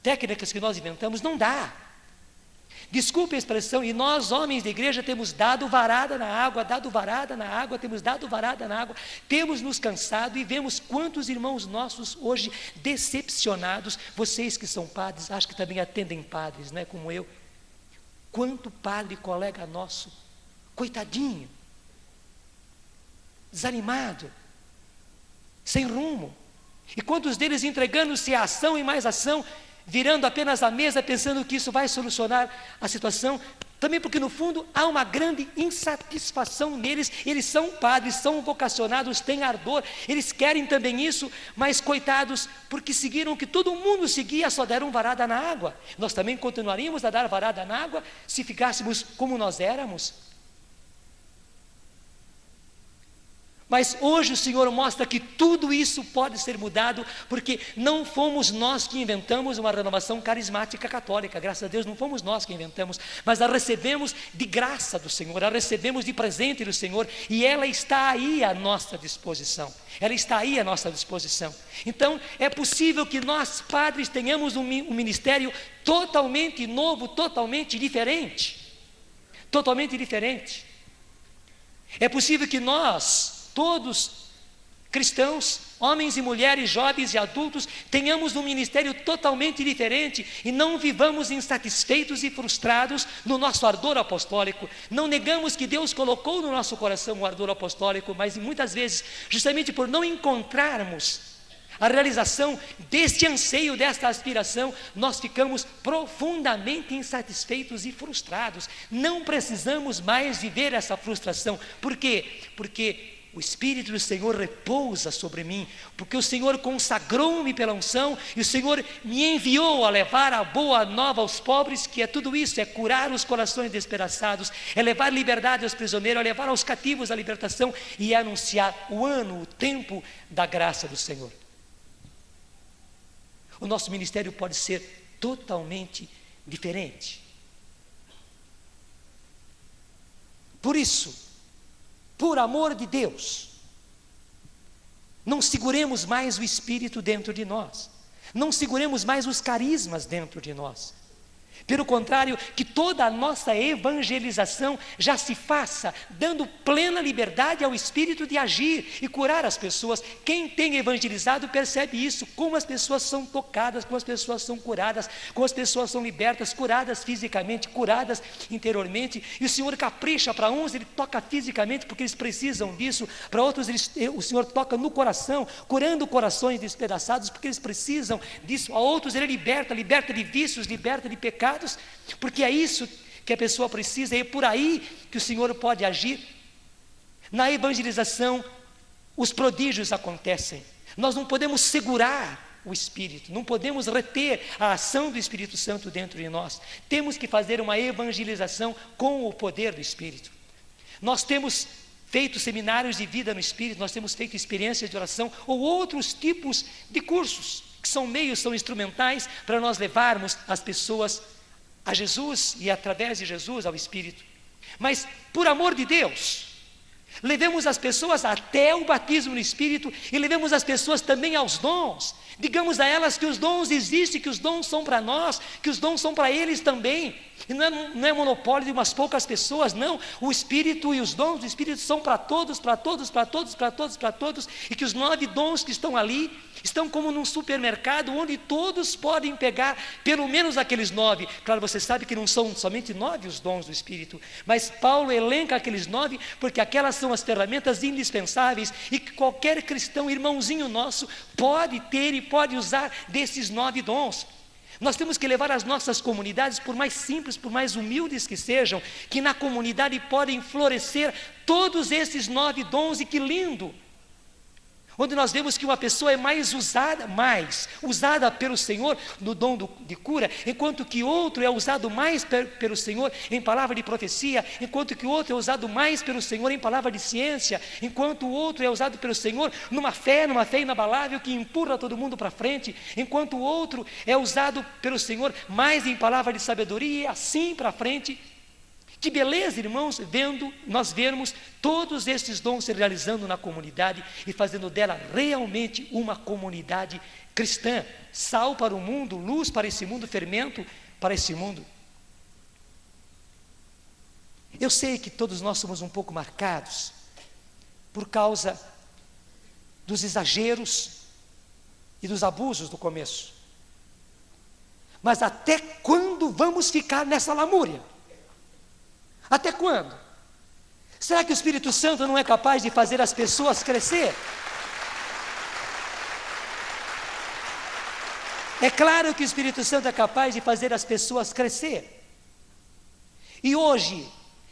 Speaker 2: técnicas que nós inventamos. Não dá. Desculpe a expressão, e nós, homens de igreja, temos dado varada na água, temos dado varada na água, temos nos cansado e vemos quantos irmãos nossos hoje decepcionados. Vocês que são padres, acho que também atendem padres, né, como eu. Quanto padre, colega nosso, coitadinho, desanimado, sem rumo. E quantos deles entregando-se a ação e mais ação, virando apenas a mesa, pensando que isso vai solucionar a situação, também porque no fundo há uma grande insatisfação neles. Eles são padres, são vocacionados, têm ardor, eles querem também isso, mas coitados, porque seguiram o que todo mundo seguia, só deram varada na água. Nós também continuaríamos a dar varada na água se ficássemos como nós éramos. Mas hoje o Senhor mostra que tudo isso pode ser mudado, porque não fomos nós que inventamos uma renovação carismática católica. Graças a Deus não fomos nós que inventamos, mas a recebemos de graça do Senhor, a recebemos de presente do Senhor, e ela está aí à nossa disposição. Ela está aí à nossa disposição. Então é possível que nós, padres, tenhamos um ministério totalmente novo, totalmente diferente. Totalmente diferente. É possível que nós, todos cristãos, homens e mulheres, jovens e adultos, tenhamos um ministério totalmente diferente e não vivamos insatisfeitos e frustrados no nosso ardor apostólico. Não negamos que Deus colocou no nosso coração o ardor apostólico, mas muitas vezes, justamente por não encontrarmos a realização deste anseio, desta aspiração, nós ficamos profundamente insatisfeitos e frustrados. Não precisamos mais viver essa frustração. Por quê? Porque o Espírito do Senhor repousa sobre mim, porque o Senhor consagrou-me pela unção, e o Senhor me enviou a levar a boa nova aos pobres, que é tudo isso, é curar os corações despedaçados, é levar liberdade aos prisioneiros, é levar aos cativos a libertação, e é anunciar o ano, o tempo da graça do Senhor. O nosso ministério pode ser totalmente diferente. Por isso, por amor de Deus, não seguremos mais o Espírito dentro de nós, não seguremos mais os carismas dentro de nós. Pelo contrário, que toda a nossa evangelização já se faça dando plena liberdade ao Espírito de agir e curar as pessoas. Quem tem evangelizado percebe isso, como as pessoas são tocadas, como as pessoas são curadas, como as pessoas são libertas, curadas fisicamente, curadas interiormente. E o Senhor capricha. Para uns Ele toca fisicamente porque eles precisam disso, para outros o Senhor toca no coração, curando corações despedaçados porque eles precisam disso. A outros Ele liberta de vícios, liberta de pecados, porque é isso que a pessoa precisa, e é por aí que o Senhor pode agir. Na evangelização, os prodígios acontecem. Nós não podemos segurar o Espírito, não podemos reter a ação do Espírito Santo dentro de nós. Temos que fazer uma evangelização com o poder do Espírito. Nós temos feito seminários de vida no Espírito, nós temos feito experiências de oração ou outros tipos de cursos, que são meios, são instrumentais para nós levarmos as pessoas a Jesus e através de Jesus ao Espírito. Mas, por amor de Deus, Levemos as pessoas até o batismo no Espírito e levemos as pessoas também aos dons. Digamos a elas que os dons existem, que os dons são para nós, que os dons são para eles também. E não é monopólio de umas poucas pessoas, não. O Espírito e os dons do Espírito são para todos, para todos, para todos, para todos, para todos. E que os 9 dons que estão ali estão como num supermercado onde todos podem pegar pelo menos aqueles 9. Claro, você sabe que não são somente 9 os dons do Espírito, mas Paulo elenca aqueles 9 porque aquelas são as ferramentas indispensáveis e que qualquer cristão, irmãozinho nosso, pode ter e pode usar desses 9 dons. Nós temos que levar as nossas comunidades, por mais simples, por mais humildes que sejam, que na comunidade podem florescer todos esses 9 dons, e que lindo! Onde nós vemos que uma pessoa é mais usada pelo Senhor no dom de cura, enquanto que outro é usado mais pelo Senhor em palavra de profecia, enquanto que outro é usado mais pelo Senhor em palavra de ciência, enquanto o outro é usado pelo Senhor numa fé inabalável que empurra todo mundo para frente, enquanto o outro é usado pelo Senhor mais em palavra de sabedoria e assim para frente. Que beleza, irmãos, nós vermos todos estes dons se realizando na comunidade e fazendo dela realmente uma comunidade cristã, sal para o mundo, luz para esse mundo, fermento para esse mundo. Eu sei que todos nós somos um pouco marcados por causa dos exageros e dos abusos do começo. Mas até quando vamos ficar nessa lamúria? Até quando? Será que o Espírito Santo não é capaz de fazer as pessoas crescer? É claro que o Espírito Santo é capaz de fazer as pessoas crescer. E hoje,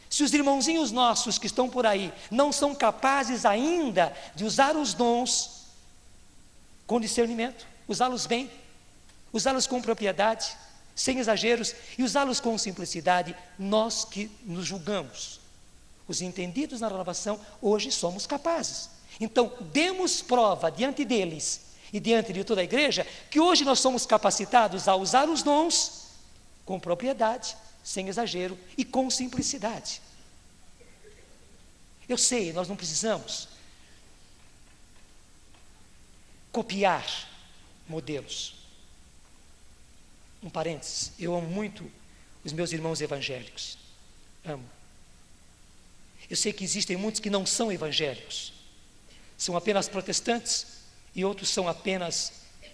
Speaker 2: se os irmãozinhos nossos que estão por aí não são capazes ainda de usar os dons com discernimento, usá-los bem, usá-los com propriedade, sem exageros, e usá-los com simplicidade, nós que nos julgamos os entendidos na renovação, hoje somos capazes. Então, demos prova diante deles e diante de toda a igreja, que hoje nós somos capacitados a usar os dons com propriedade, sem exagero e com simplicidade. Eu sei, nós não precisamos copiar modelos. Um parênteses, eu amo muito os meus irmãos evangélicos, amo. Eu sei que existem muitos que não são evangélicos, são apenas protestantes, e outros são apenas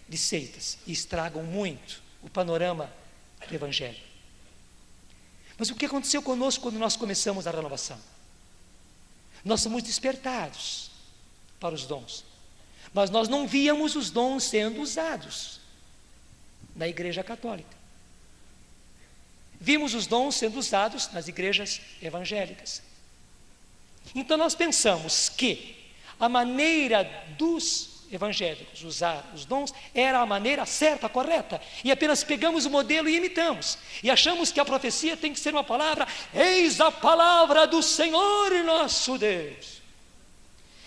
Speaker 2: de seitas, e estragam muito o panorama do evangelho. Mas o que aconteceu conosco quando nós começamos a renovação? Nós somos despertados para os dons, mas nós não víamos os dons sendo usados na igreja católica. Vimos os dons sendo usados nas igrejas evangélicas. Então nós pensamos que a maneira dos evangélicos usar os dons era a maneira certa, correta, e apenas pegamos o modelo e imitamos, e achamos que a profecia tem que ser uma palavra: eis a palavra do Senhor nosso Deus.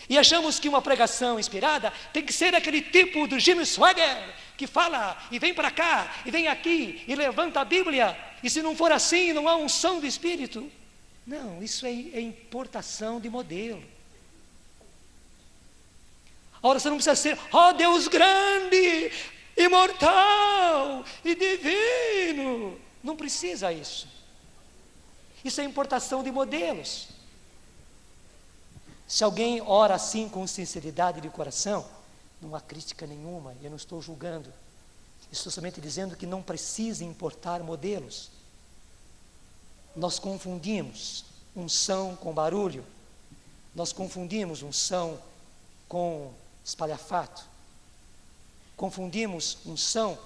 Speaker 2: E achamos que uma pregação inspirada tem que ser aquele tipo do Jim Swagger, que fala e vem para cá, e vem aqui, e levanta a Bíblia, e se não for assim, não há unção do Espírito. Não, isso é importação de modelo. A oração não precisa ser: ó Deus grande, imortal e divino. Não precisa isso. Isso é importação de modelos. Se alguém ora assim com sinceridade de coração, não há crítica nenhuma, eu não estou julgando. Estou somente dizendo que não precisa importar modelos. Nós confundimos unção com barulho, nós confundimos unção com espalhafato, confundimos unção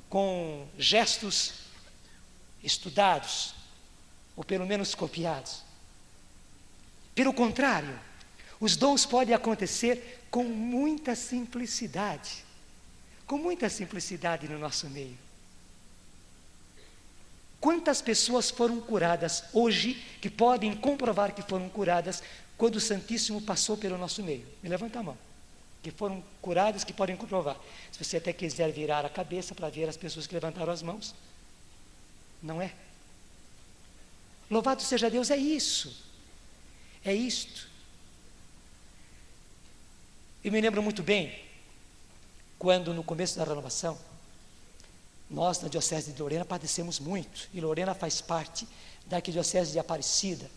Speaker 2: com gestos estudados, ou pelo menos copiados. Pelo contrário, os dons podem acontecer com muita simplicidade no nosso meio. Quantas pessoas foram curadas hoje, que podem comprovar que foram curadas, quando o Santíssimo passou pelo nosso meio? Me levanta a mão. Que foram curadas, que podem comprovar. Se você até quiser virar a cabeça para ver as pessoas que levantaram as mãos. Não é? Louvado seja Deus, é isso. É isto. Eu me lembro muito bem, quando no começo da renovação, nós na Diocese de Lorena padecemos muito, e Lorena faz parte da Arquidiocese de Aparecida.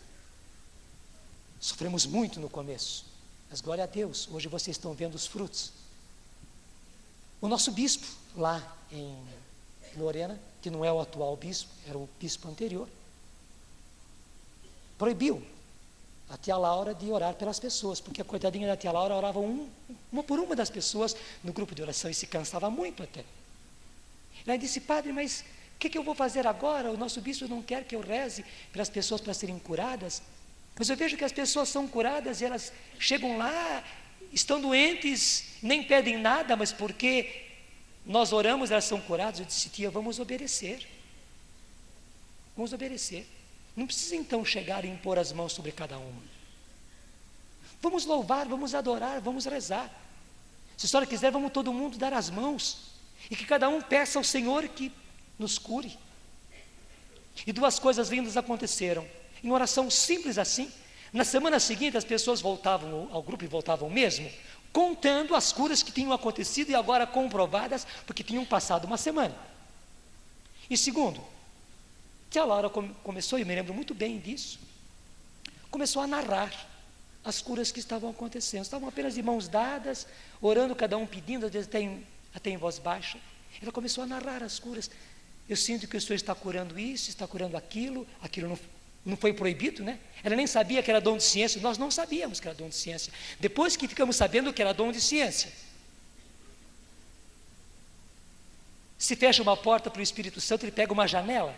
Speaker 2: Sofremos muito no começo, mas glória a Deus, hoje vocês estão vendo os frutos. O nosso bispo, lá em Lorena, que não é o atual bispo, era o bispo anterior, proibiu a tia Laura de orar pelas pessoas, porque a coitadinha da tia Laura orava uma por uma das pessoas no grupo de oração e se cansava muito até. Ela disse: padre, mas o que eu vou fazer agora? O nosso bispo não quer que eu reze pelas pessoas para serem curadas. Mas eu vejo que as pessoas são curadas e elas chegam lá, estão doentes, nem pedem nada, mas porque nós oramos, elas são curadas. Eu disse: tia, vamos obedecer. Vamos obedecer. Não precisa então chegar e impor as mãos sobre cada uma. Vamos louvar, vamos adorar, vamos rezar. Se a senhora quiser, vamos todo mundo dar as mãos. E que cada um peça ao Senhor que nos cure. E duas coisas lindas aconteceram. Em oração simples assim, na semana seguinte as pessoas voltavam ao grupo e voltavam mesmo, contando as curas que tinham acontecido e agora comprovadas, porque tinham passado uma semana. E segundo, tia Laura começou, e eu me lembro muito bem disso, começou a narrar as curas que estavam acontecendo. Estavam apenas de mãos dadas, orando, cada um pedindo, às vezes até em voz baixa. Ela começou a narrar as curas. Eu sinto que o Senhor está curando isso, está curando aquilo não foi proibido, né? Ela nem sabia que era dom de ciência, nós não sabíamos que era dom de ciência. Depois que ficamos sabendo que era dom de ciência. Se fecha uma porta para o Espírito Santo, ele pega uma janela.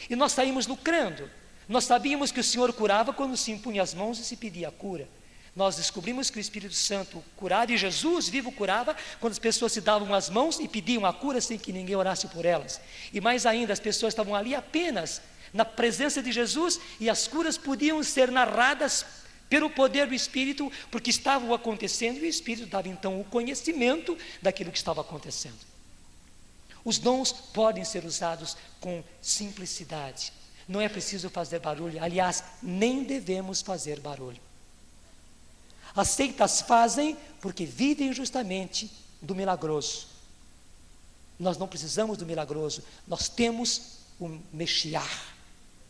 Speaker 2: E nós saímos lucrando. Nós sabíamos que o Senhor curava quando se impunha as mãos e se pedia a cura. Nós descobrimos que o Espírito Santo curava, e Jesus vivo curava, quando as pessoas se davam as mãos e pediam a cura sem que ninguém orasse por elas. E mais ainda, as pessoas estavam ali apenas na presença de Jesus, e as curas podiam ser narradas pelo poder do Espírito, porque estavam acontecendo, e o Espírito dava então o conhecimento daquilo que estava acontecendo. Os dons podem ser usados com simplicidade. Não é preciso fazer barulho, aliás, nem devemos fazer barulho. As seitas fazem porque vivem justamente do milagroso. Nós não precisamos do milagroso, nós temos o Mexiá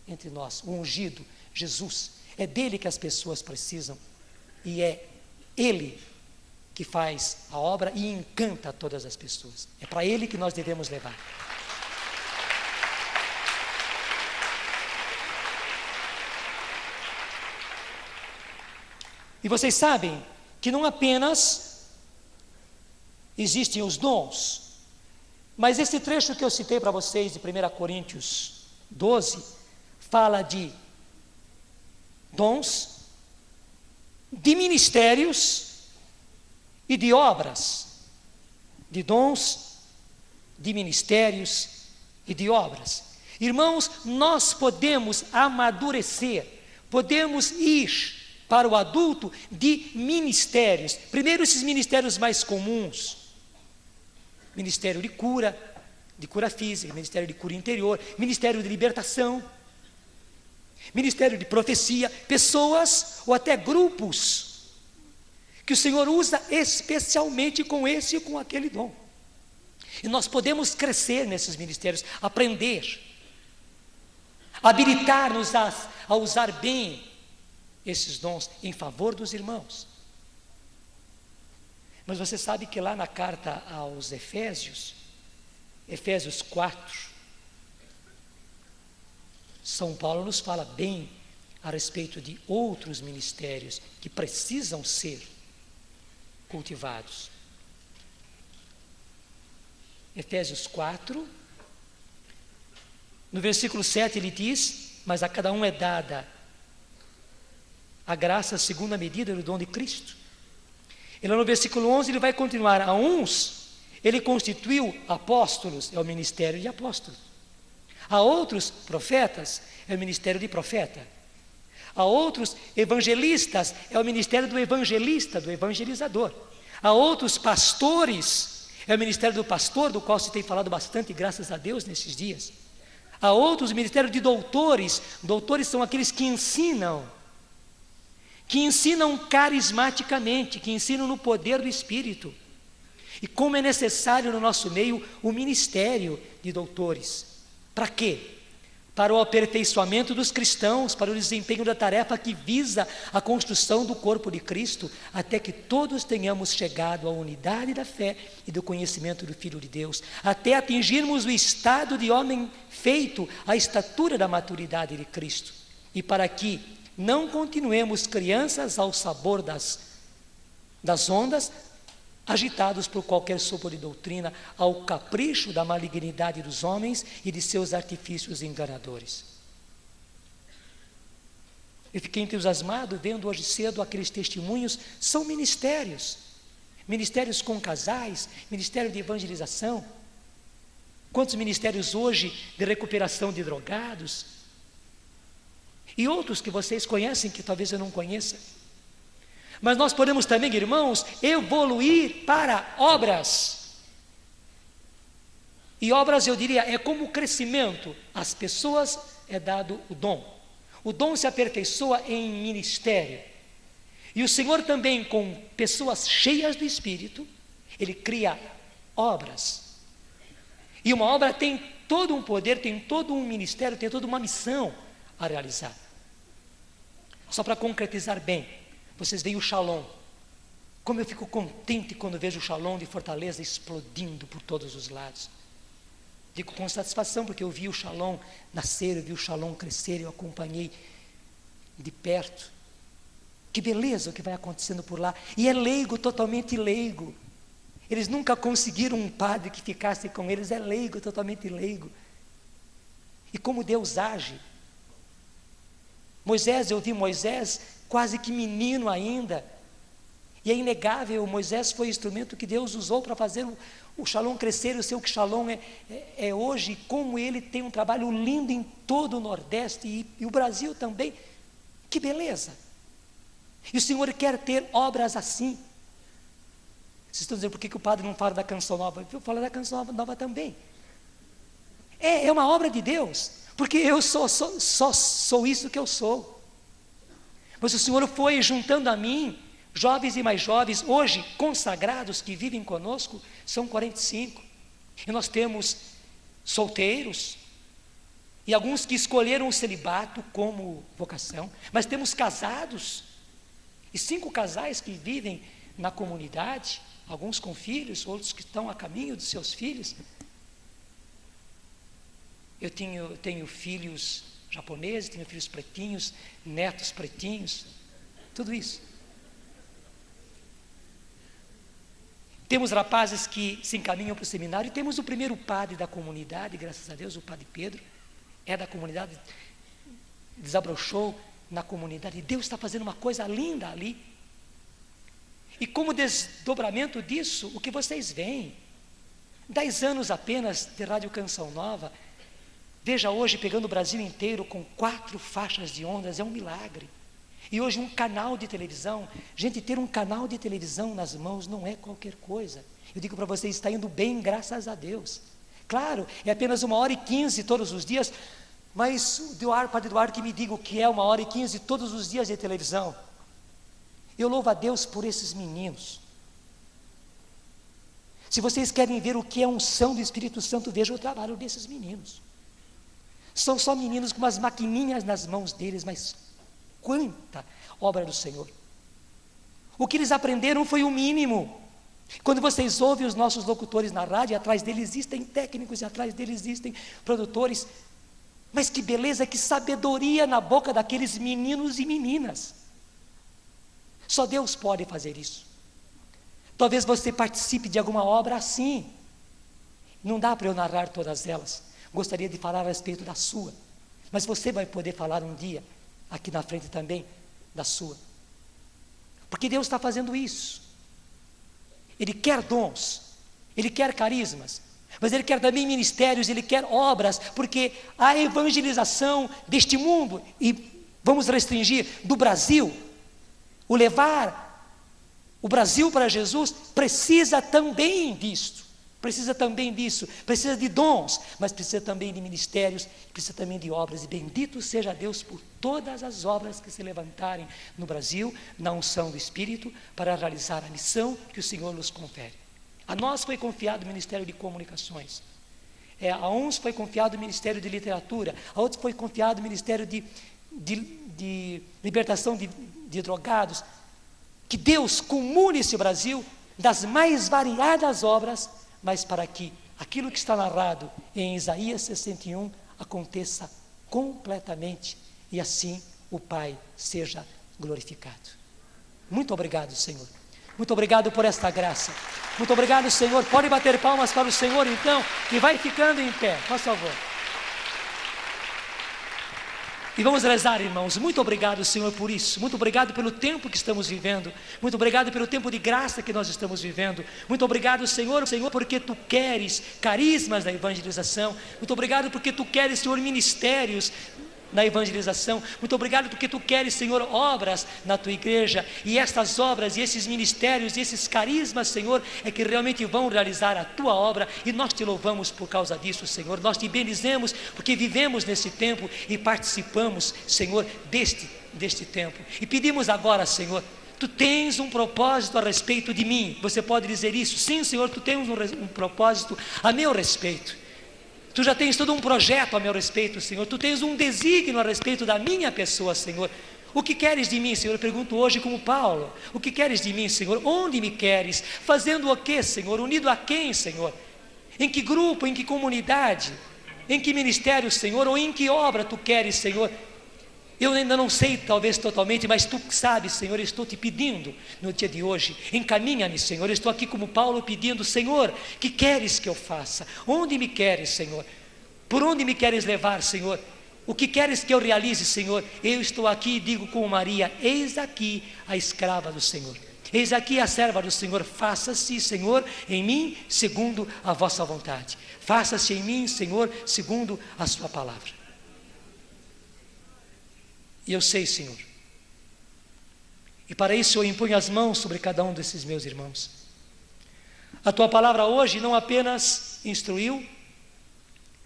Speaker 2: entre nós, o ungido, Jesus. É dele que as pessoas precisam, e é ele que faz a obra e encanta todas as pessoas. É para ele que nós devemos levar. E vocês sabem que não apenas existem os dons, mas esse trecho que eu citei para vocês de 1 Coríntios 12, fala de dons, de ministérios e de obras. De dons, de ministérios e de obras. Irmãos, nós podemos amadurecer, podemos ir para o adulto de ministérios. Primeiro, esses ministérios mais comuns: ministério de cura física, ministério de cura interior, ministério de libertação, ministério de profecia, pessoas ou até grupos que o Senhor usa especialmente com esse e com aquele dom. E nós podemos crescer nesses ministérios, aprender, habilitar-nos a usar bem esses dons em favor dos irmãos. Mas você sabe que lá na carta aos Efésios, Efésios 4, São Paulo nos fala bem a respeito de outros ministérios que precisam ser cultivados. Efésios 4, no versículo 7 ele diz: mas a cada um é dada a graça segundo a medida do dom de Cristo. E lá no versículo 11 ele vai continuar: a uns ele constituiu apóstolos, é o ministério de apóstolos. A outros profetas, é o ministério de profeta. A outros evangelistas, é o ministério do evangelista, do evangelizador. A outros pastores, é o ministério do pastor, do qual se tem falado bastante, graças a Deus, nesses dias. A outros o ministério de doutores. Doutores são aqueles que ensinam, que ensinam carismaticamente, que ensinam no poder do Espírito. E como é necessário no nosso meio o ministério de doutores. Para quê? Para o aperfeiçoamento dos cristãos, para o desempenho da tarefa que visa a construção do corpo de Cristo, até que todos tenhamos chegado à unidade da fé e do conhecimento do Filho de Deus, até atingirmos o estado de homem feito à estatura da maturidade de Cristo. E para que não continuemos crianças ao sabor das ondas, agitados por qualquer sopro de doutrina, ao capricho da malignidade dos homens e de seus artifícios enganadores. Eu fiquei entusiasmado vendo hoje cedo aqueles testemunhos. São ministérios com casais, ministério de evangelização. Quantos ministérios hoje de recuperação de drogados? E outros que vocês conhecem, que talvez eu não conheça. Mas nós podemos também, irmãos, evoluir para obras. E obras, eu diria, é como o crescimento. Às pessoas é dado o dom. O dom se aperfeiçoa em ministério. E o Senhor também, com pessoas cheias do Espírito, Ele cria obras. E uma obra tem todo um poder, tem todo um ministério, tem toda uma missão a realizar. Só para concretizar bem, vocês veem o Shalom. Como eu fico contente quando vejo o Shalom de Fortaleza explodindo por todos os lados. Digo com satisfação, porque eu vi o Shalom nascer, eu vi o Shalom crescer, eu acompanhei de perto. Que beleza o que vai acontecendo por lá. E é leigo, totalmente leigo. Eles nunca conseguiram um padre que ficasse com eles, é leigo, totalmente leigo. E como Deus age. Moisés, eu vi Moisés quase que menino ainda, e é inegável, Moisés foi o instrumento que Deus usou para fazer o Shalom crescer. Eu sei o que Shalom é hoje, como ele tem um trabalho lindo em todo o Nordeste e o Brasil também. Que beleza! E o Senhor quer ter obras assim. Vocês estão dizendo, por que o padre não fala da canção nova? Eu falo da canção nova também. É uma obra de Deus, porque eu sou isso que eu sou. Mas o Senhor foi juntando a mim, jovens e mais jovens, hoje consagrados que vivem conosco, são 45. E nós temos solteiros, e alguns que escolheram o celibato como vocação, mas temos casados, e 5 casais que vivem na comunidade, alguns com filhos, outros que estão a caminho dos seus filhos. Eu tenho filhos japoneses, tenho filhos pretinhos, netos pretinhos, tudo isso. Temos rapazes que se encaminham para o seminário, e temos o primeiro padre da comunidade, graças a Deus, o padre Pedro, é da comunidade, desabrochou na comunidade, e Deus está fazendo uma coisa linda ali. E como desdobramento disso, o que vocês veem, 10 anos apenas de Rádio Canção Nova, veja hoje pegando o Brasil inteiro com 4 faixas de ondas, é um milagre. E hoje um canal de televisão, gente, ter um canal de televisão nas mãos não é qualquer coisa. Eu digo para vocês, está indo bem, graças a Deus. Claro, é apenas 1h15 todos os dias, mas o padre Eduardo que me diga o que é 1h15 todos os dias de televisão. Eu louvo a Deus por esses meninos. Se vocês querem ver o que é unção do Espírito Santo, vejam o trabalho desses meninos. São só meninos com umas maquininhas nas mãos deles, mas quanta obra do Senhor. O que eles aprenderam foi o mínimo. Quando vocês ouvem os nossos locutores na rádio, atrás deles existem técnicos, e atrás deles existem produtores, mas que beleza, que sabedoria na boca daqueles meninos e meninas. Só Deus pode fazer isso. Talvez você participe de alguma obra assim. Não dá para eu narrar todas elas. Gostaria de falar a respeito da sua, mas você vai poder falar um dia, aqui na frente também, da sua. Porque Deus está fazendo isso. Ele quer dons, Ele quer carismas, mas Ele quer também ministérios, Ele quer obras, porque a evangelização deste mundo, e vamos restringir, do Brasil, o levar o Brasil para Jesus, precisa também disto. Precisa também disso, precisa de dons, mas precisa também de ministérios, precisa também de obras. E bendito seja Deus por todas as obras que se levantarem no Brasil, na unção do Espírito, para realizar a missão que o Senhor nos confere. A nós foi confiado o Ministério de Comunicações, a uns foi confiado o Ministério de Literatura, a outros foi confiado o Ministério de Libertação de Drogados. Que Deus comune esse Brasil das mais variadas obras, mas para que aquilo que está narrado em Isaías 61 aconteça completamente e assim o Pai seja glorificado. Muito obrigado, Senhor. Muito obrigado por esta graça. Muito obrigado, Senhor. Pode bater palmas para o Senhor, então, e vai ficando em pé, por favor. E vamos rezar, irmãos. Muito obrigado, Senhor, por isso. Muito obrigado pelo tempo que estamos vivendo. Muito obrigado pelo tempo de graça que nós estamos vivendo. Muito obrigado, Senhor, porque Tu queres carismas da evangelização. Muito obrigado porque Tu queres, Senhor, ministérios na evangelização. Muito obrigado porque Tu queres, Senhor, obras na Tua igreja, e estas obras e esses ministérios e esses carismas, Senhor, é que realmente vão realizar a Tua obra, e nós Te louvamos por causa disso, Senhor. Nós Te bendizemos porque vivemos nesse tempo e participamos, Senhor, deste tempo, e pedimos agora, Senhor, Tu tens um propósito a respeito de mim. Você pode dizer isso? Sim, Senhor, Tu tens um propósito a meu respeito. Tu já tens todo um projeto a meu respeito, Senhor. Tu tens um desígnio a respeito da minha pessoa, Senhor. O que queres de mim, Senhor? Eu pergunto hoje como Paulo. O que queres de mim, Senhor? Onde me queres? Fazendo o quê, Senhor? Unido a quem, Senhor? Em que grupo? Em que comunidade? Em que ministério, Senhor? Ou em que obra Tu queres, Senhor? Eu ainda não sei, talvez totalmente, mas Tu sabes, Senhor. Eu estou Te pedindo no dia de hoje, encaminha-me, Senhor. Eu estou aqui como Paulo pedindo, Senhor, que queres que eu faça? Onde me queres, Senhor? Por onde me queres levar, Senhor? O que queres que eu realize, Senhor? Eu estou aqui e digo como Maria: eis aqui a escrava do Senhor. Eis aqui a serva do Senhor. Faça-se, Senhor, em mim segundo a vossa vontade. Faça-se em mim, Senhor, segundo a sua palavra. E eu sei, Senhor, e para isso eu imponho as mãos sobre cada um desses meus irmãos. A Tua palavra hoje não apenas instruiu,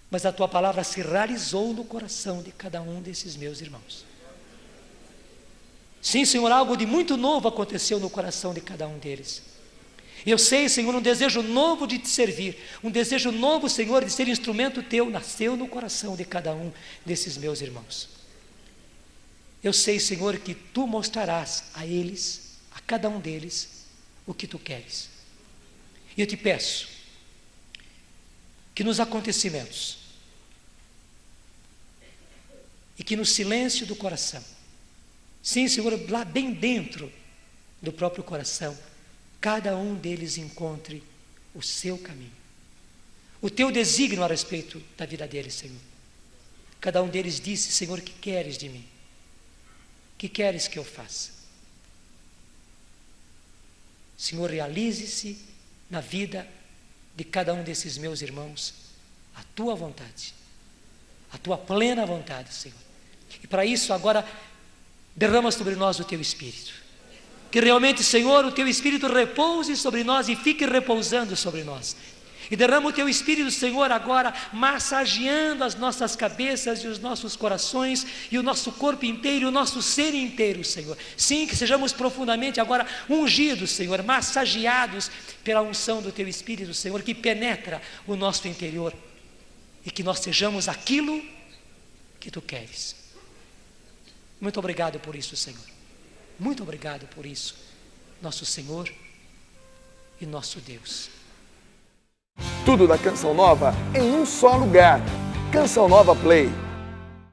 Speaker 2: mas a Tua palavra se realizou no coração de cada um desses meus irmãos. Sim, Senhor, algo de muito novo aconteceu no coração de cada um deles. Eu sei, Senhor, um desejo novo de Te servir, um desejo novo, Senhor, de ser instrumento Teu, nasceu no coração de cada um desses meus irmãos. Eu sei, Senhor, que Tu mostrarás a eles, a cada um deles, o que Tu queres. E eu Te peço que nos acontecimentos e que no silêncio do coração, sim, Senhor, lá bem dentro do próprio coração, cada um deles encontre o seu caminho, o Teu desígnio a respeito da vida deles, Senhor. Cada um deles disse: Senhor, que queres de mim? Que queres que eu faça? Senhor, realize-se na vida de cada um desses meus irmãos a Tua vontade, a Tua plena vontade, Senhor. E para isso agora derrama sobre nós o Teu Espírito, que realmente, Senhor, o Teu Espírito repouse sobre nós e fique repousando sobre nós. E derrama o Teu Espírito, Senhor, agora massageando as nossas cabeças e os nossos corações e o nosso corpo inteiro e o nosso ser inteiro, Senhor. Sim, que sejamos profundamente agora ungidos, Senhor, massageados pela unção do Teu Espírito, Senhor, que penetra o nosso interior, e que nós sejamos aquilo que Tu queres. Muito obrigado por isso, Senhor. Muito obrigado por isso, nosso Senhor e nosso Deus.
Speaker 1: Tudo da Canção Nova em um só lugar. Canção Nova Play.